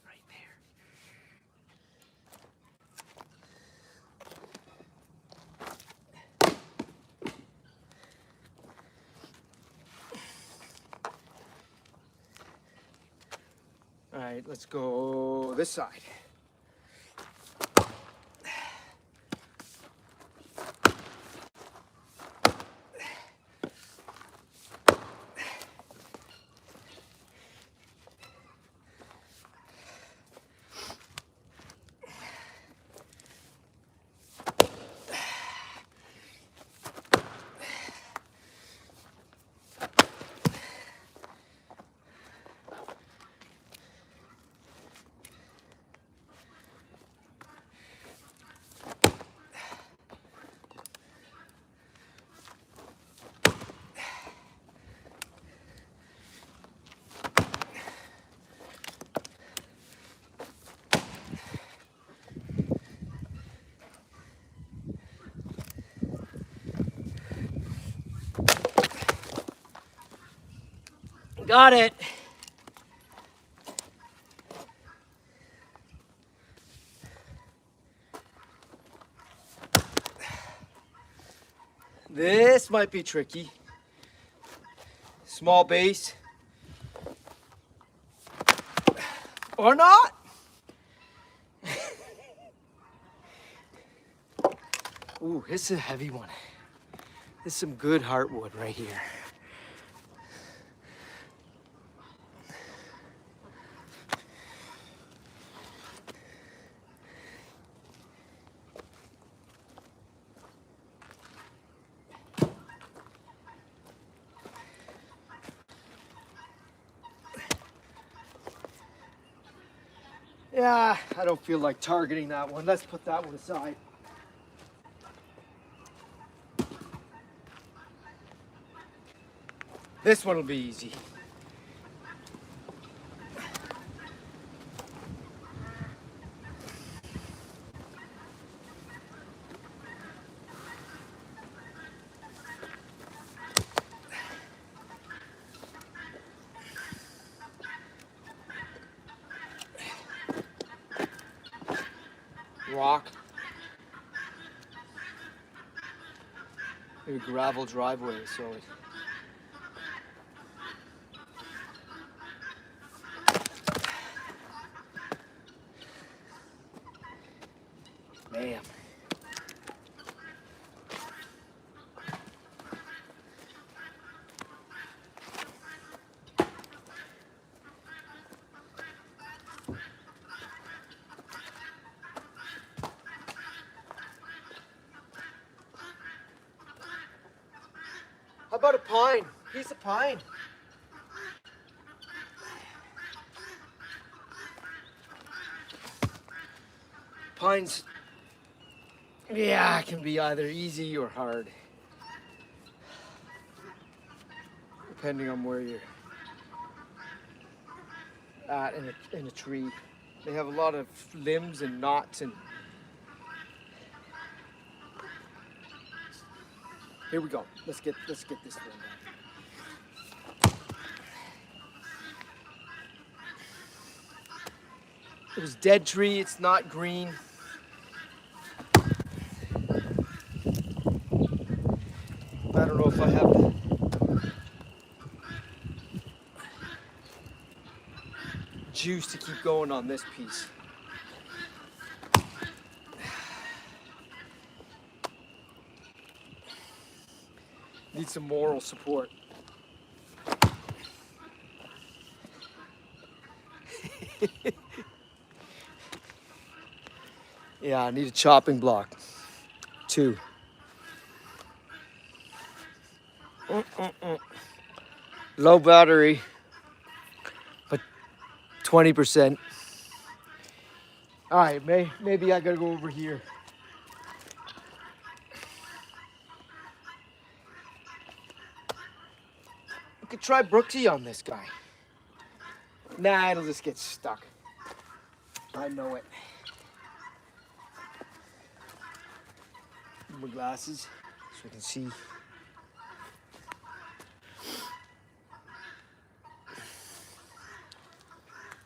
Right there. All right, let's go this side. Got it. This might be tricky. Small base. Or not. Ooh, this is a heavy one. This is some good heartwood right here. Yeah, I don't feel like targeting that one. Let's put that one aside. This one will be easy. rock. Maybe gravel driveway, so it... Man. How about a pine? Piece of pine. Pines, yeah, can be either easy or hard, depending on where you're at in a tree. They have a lot of limbs and knots and... Here we go. Let's get this one done. It was dead tree, it's not green. I don't know if I have the juice to keep going on this piece. Need some moral support. Yeah, I need a chopping block. 2. Low battery, but 20%. All right, maybe I gotta go over here. We could try Brooksy on this guy. Nah, it'll just get stuck. I know it. My glasses so I can see.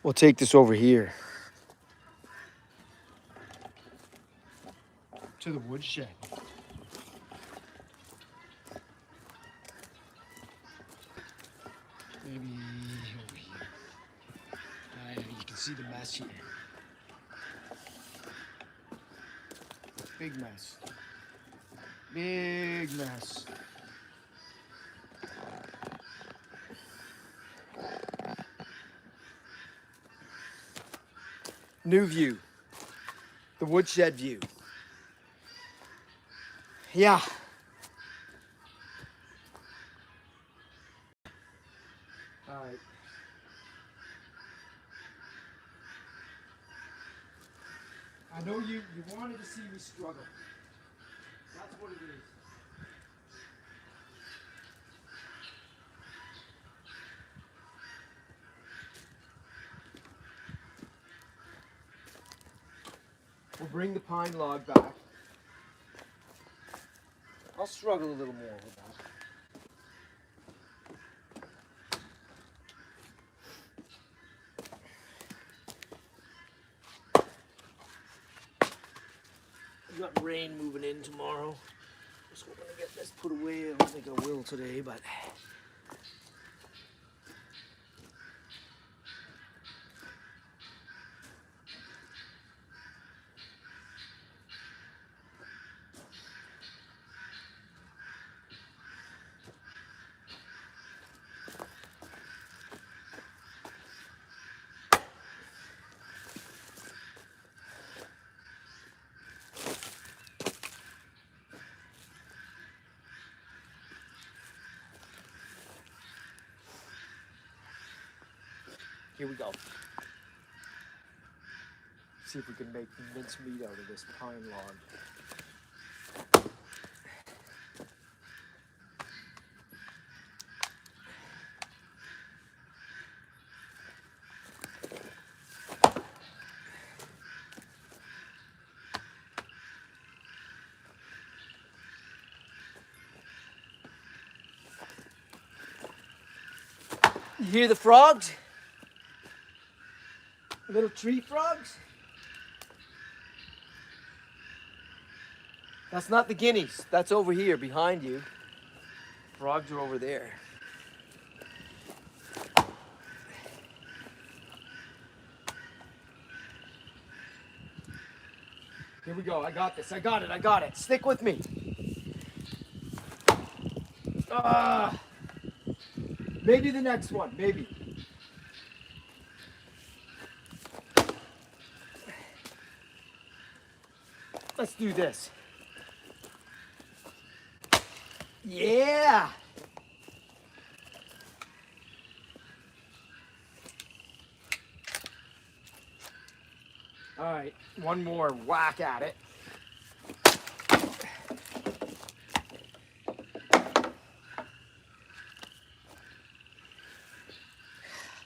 We'll take this over here to the woodshed. Maybe over here. You can see the mess here. Big mess. Big mess. New view. The woodshed view. Yeah. All right. I know you wanted to see me struggle. That's what it is. We'll bring the pine log back. I'll struggle a little more with that. We got rain moving in tomorrow. Just hoping to get this put away. I don't think I will today, but... Here we go. See if we can make mince meat out of this pine log. You hear the frogs? Little tree frogs? That's not the guineas. That's over here behind you. Frogs are over there. Here we go. I got this. I got it. I got it. Stick with me. Maybe the next one. Maybe. Let's do this. Yeah. All right. One more whack at it.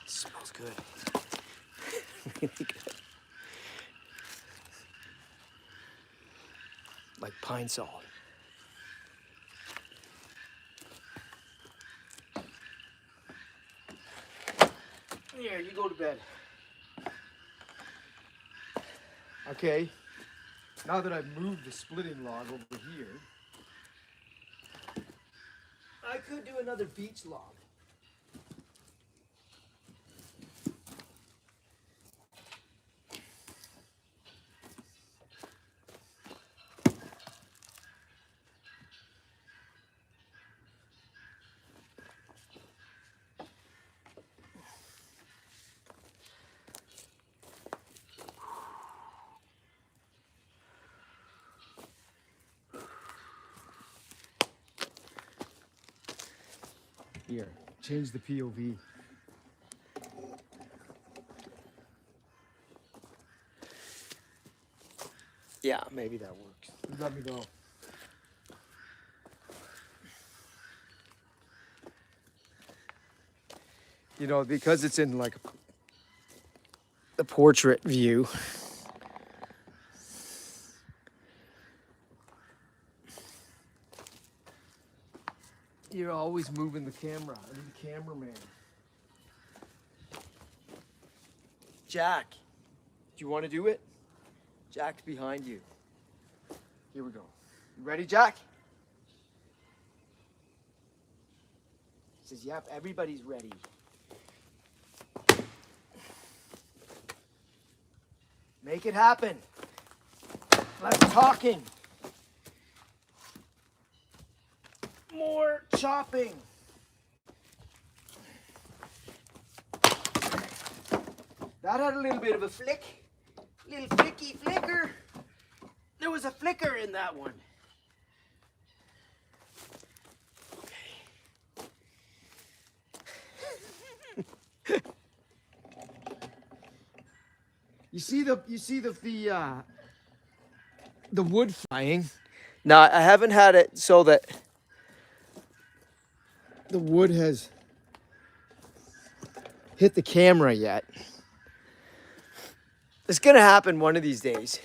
Smells good. Really good. Like pine salt. Here, you go to bed. Okay. Now that I've moved the splitting log over here, I could do another beech log. Here, change the POV. Yeah, maybe that works. You let me know. You know, because it's in like the portrait view. You're always moving the camera. I'm the cameraman. Jack, do you want to do it? Jack's behind you. Here we go. You ready, Jack? He says, yep, everybody's ready. Make it happen. Less talking. More chopping. That had a little bit of a flick. Little flicker. There was a flicker in that one. Okay. You see the wood frying. Now I haven't had it so that the wood has hit the camera yet. It's gonna happen one of these days.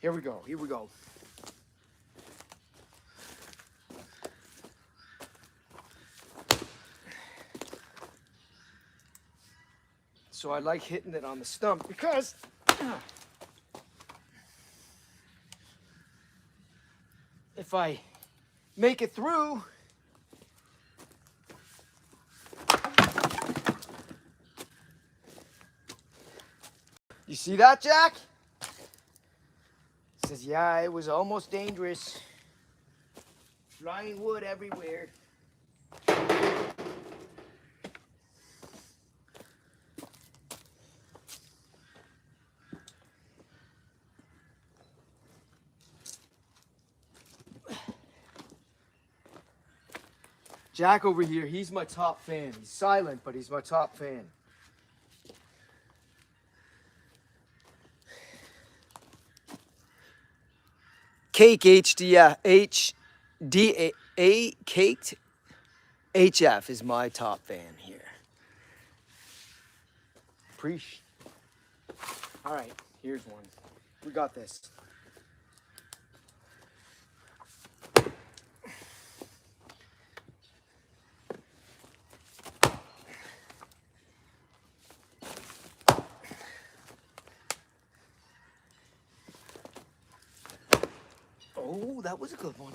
Here we go. Here we go. So I like hitting it on the stump because if I make it through, you see that, Jack? He says, yeah, it was almost dangerous. Flying wood everywhere. Jack over here, he's my top fan. He's silent, but he's my top fan. Cake Caked HF is my top fan here. Preach. All right, here's one. We got this. that was a good one.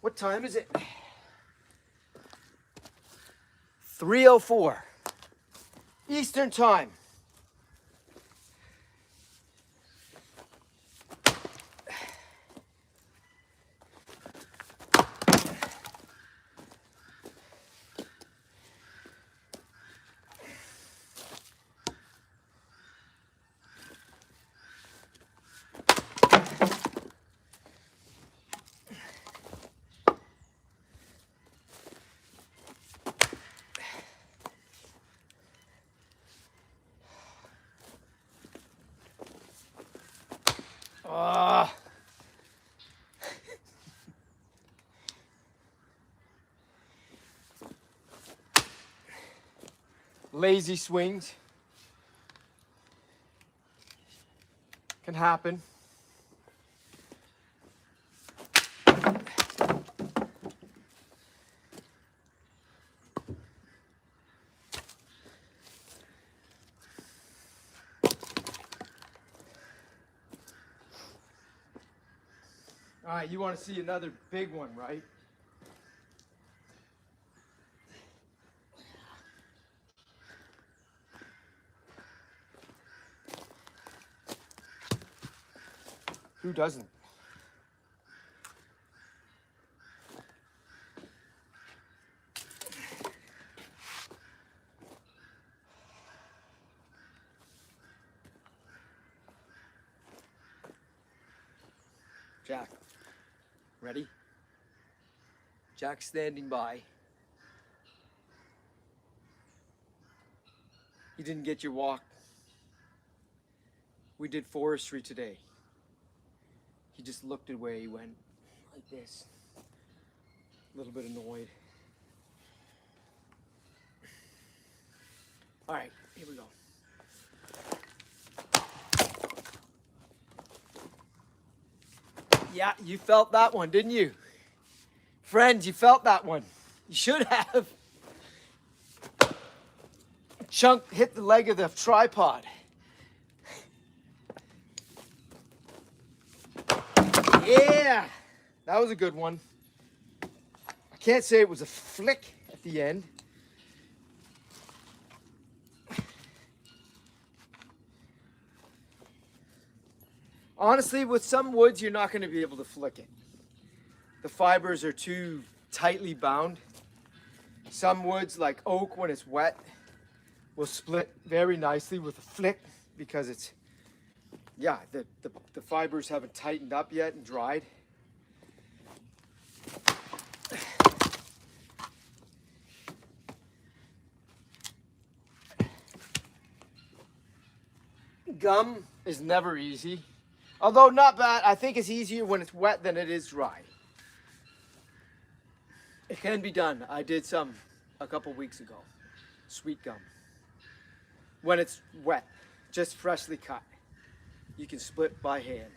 What time is it? 3:04 Eastern Time. Lazy swings can happen. All right, you want to see another big one, right? Who doesn't? Jack, ready? Jack standing by. You didn't get your walk. We did forestry today. He just looked away. He went like this. A little bit annoyed. All right, here we go. Yeah, you felt that one, didn't you? Friends, you felt that one. You should have. Chunk hit the leg of the tripod. Yeah, that was a good one. I can't say it was a flick at the end. Honestly, with some woods, you're not going to be able to flick it. The fibers are too tightly bound. Some woods, like oak, when it's wet, will split very nicely with a flick because it's, yeah, the fibers haven't tightened up yet and dried. Gum is never easy. Although not bad, I think it's easier when it's wet than it is dry. It can be done. I did some a couple weeks ago. Sweet gum. When it's wet, just freshly cut. You can split by hand.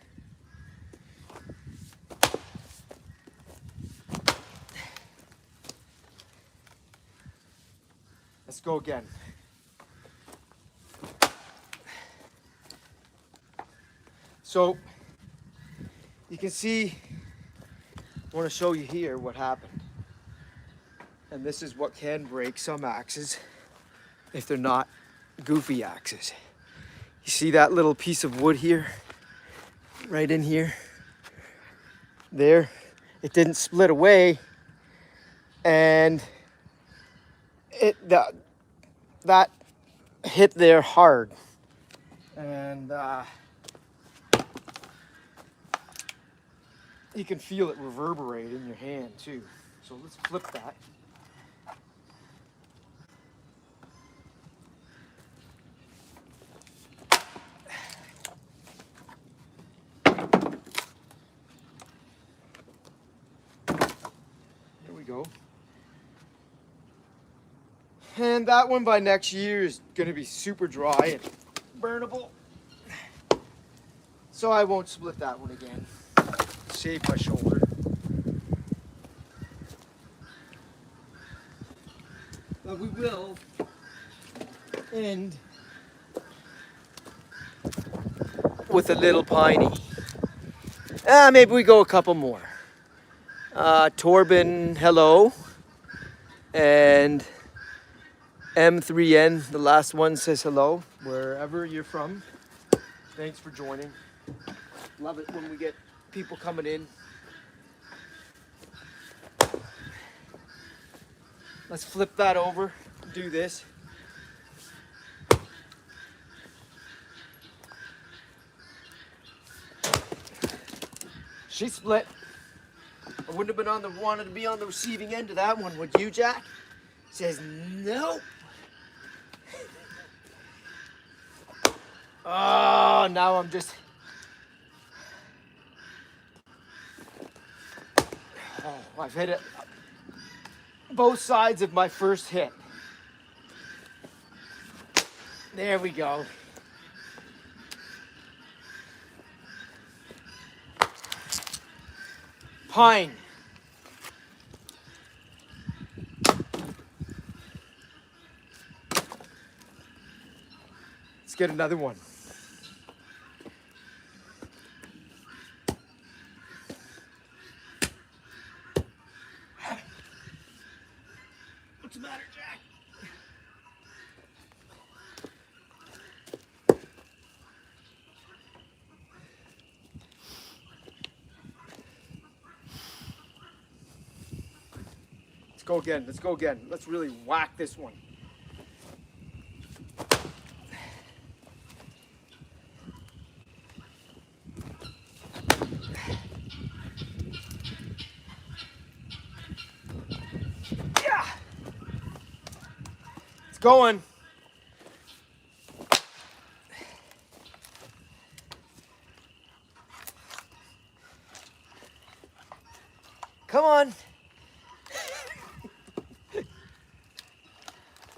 Let's go again. So, you can see, I want to show you here what happened. And this is what can break some axes if they're not goofy axes. You see that little piece of wood here? Right in here? There. It didn't split away. And that hit there hard. And you can feel it reverberate in your hand too. So let's flip that. Here we go. And that one by next year is going to be super dry and burnable. So I won't split that one again. Save my shoulder. But we will end with a little piney. Maybe we go a couple more. Torben, hello. And M3N, the last one, says hello, wherever you're from. Thanks for joining. Love it when we get people coming in. Let's flip that over, do this. She split. I wouldn't have been wanted to be on the receiving end of that one, would you, Jack? Says no. Oh, now I'm just. Oh, I've hit it. Both sides of my first hit. There we go. Pine. Let's get another one. What's the matter, Jack? Let's go again. Let's go again. Let's really whack this one. Yeah. It's going. Come on.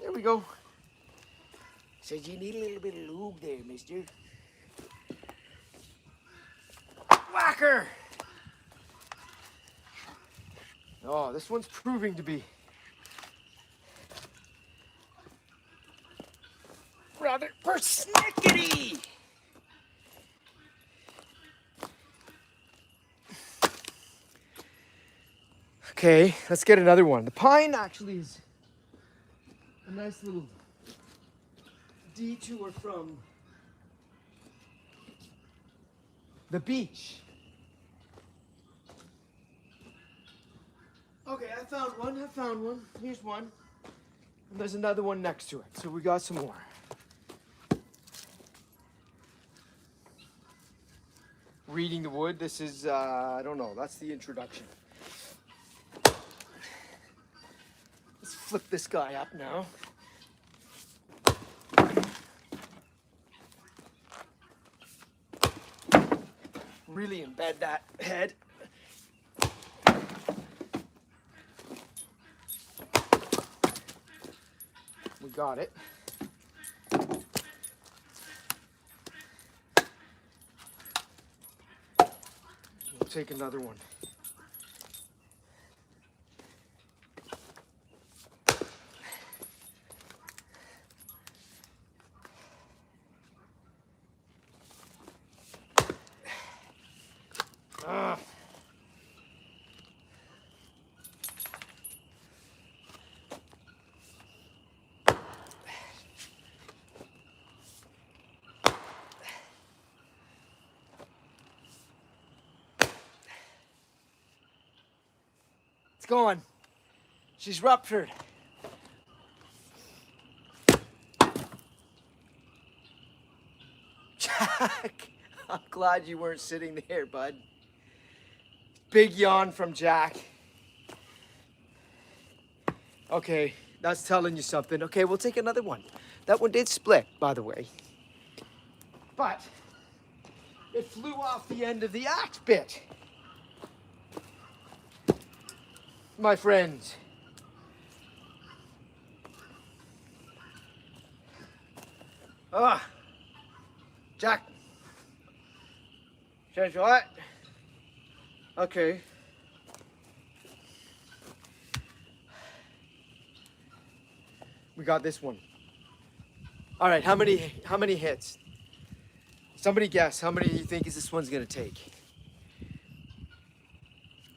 There we go. Says you need a little bit of lube there, mister. Whacker! Oh, this one's proving to be rather persnickety. Okay, let's get another one. The pine actually is a nice little detour from the beach. Okay, I found one. Here's one. And there's another one next to it. So we got some more. Reading the wood. This is, I don't know. That's the introduction. Let's flip this guy up now. Really embed that head. We got it. We'll take another one. It's going. She's ruptured. Jack, I'm glad you weren't sitting there, bud. Big yawn from Jack. Okay, that's telling you something. Okay, we'll take another one. That one did split, by the way. But it flew off the end of the axe bit. My friends. Ah, Jack. Change what? Okay. We got this one. All right, how many hits? Somebody guess how many you think is this one's gonna take?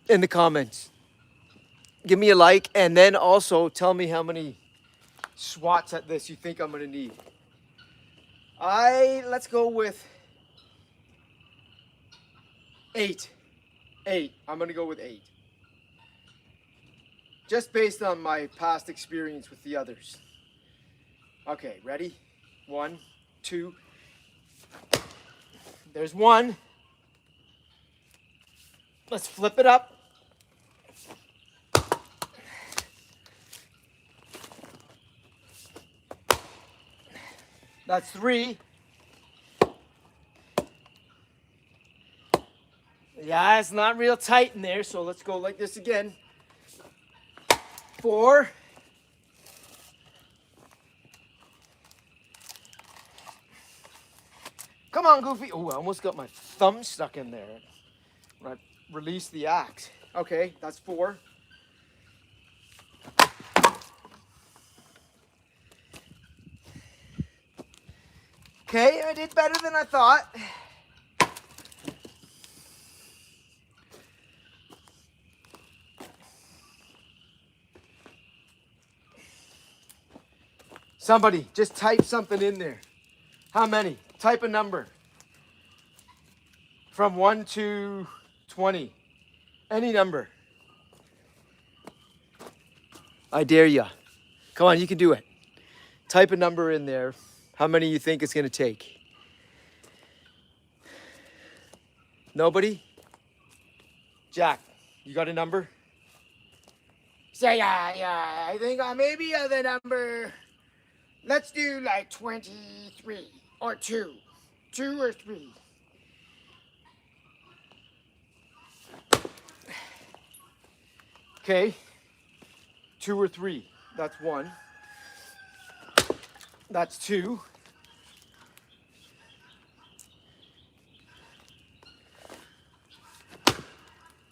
In the comments. Give me a like, and then also tell me how many swats at this you think I'm gonna need. Let's go with 8. 8. I'm gonna go with 8. Just based on my past experience with the others. Okay, ready? 1, 2. There's 1. Let's flip it up. That's 3. Yeah, it's not real tight in there, so let's go like this again. 4. Come on, Goofy. Oh, I almost got my thumb stuck in there when I released the axe. Okay, that's 4. Okay, I did better than I thought. Somebody, just type something in there. How many? Type a number. From 1 to 20. Any number. I dare ya. Come on, you can do it. Type a number in there. How many you think it's going to take? Nobody? Jack, you got a number? Say, yeah, I think maybe the number, let's do like 23 or 2. 2 or 3. Okay. 2 or 3. That's 1. That's 2.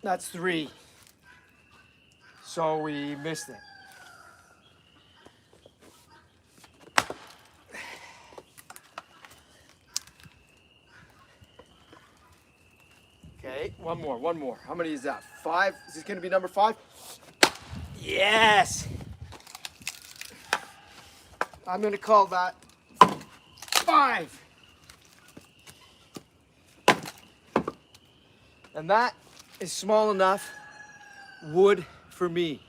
That's 3. So we missed it. Okay, one more. How many is that? 5? Is this going to be number 5? Yes! I'm going to call that 5. And that is small enough wood for me.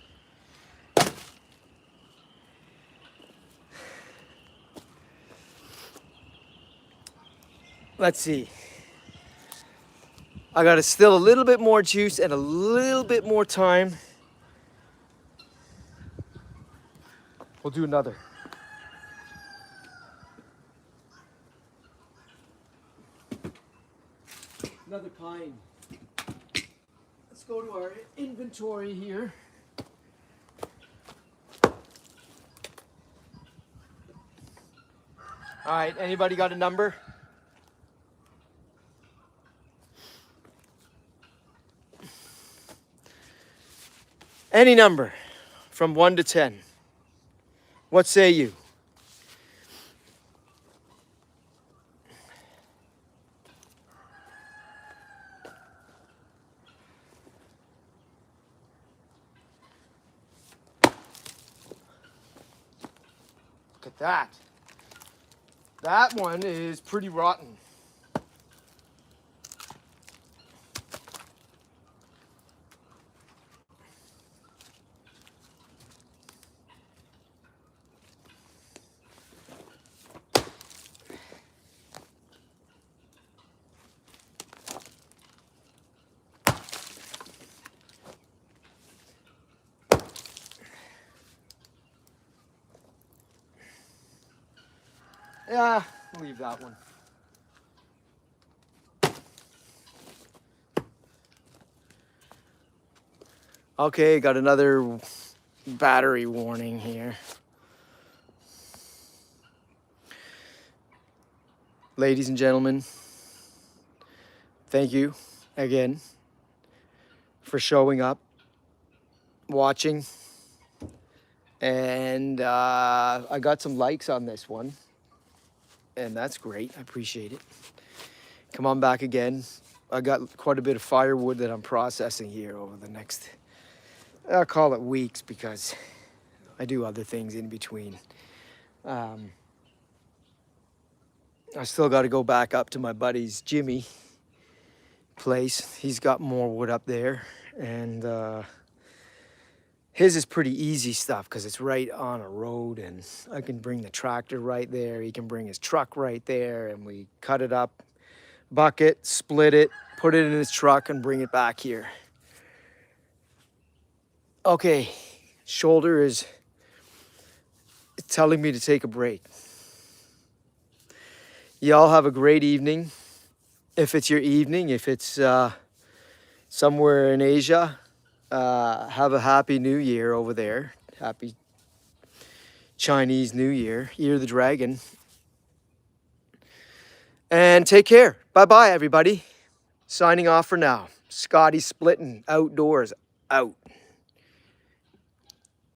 Let's see. I got still a little bit more juice and a little bit more time. We'll do another. Another pine. Let's go to our inventory here. All right, anybody got a number? Any number from 1 to 10. What say you? Look at that. That one is pretty rotten. Yeah, leave that one. Okay, got another battery warning here. ladies and gentlemen, thank you again for showing up, watching, and I got some likes on this one, and that's great. I appreciate it. Come on back again. I got quite a bit of firewood that I'm processing here over the next, I'll call it weeks, because I do other things in between. I still got to go back up to my buddy's Jimmy place. He's got more wood up there, and his is pretty easy stuff because it's right on a road, and I can bring the tractor right there. He can bring his truck right there, and we cut it up, bucket, split it, put it in his truck, and bring it back here. Okay, shoulder is telling me to take a break. Y'all have a great evening. If it's your evening, if it's somewhere in Asia, have a happy new year over there. Happy Chinese New Year. Year of the Dragon. And take care. Bye-bye, everybody. Signing off for now. Scotty Splitting Outdoors out.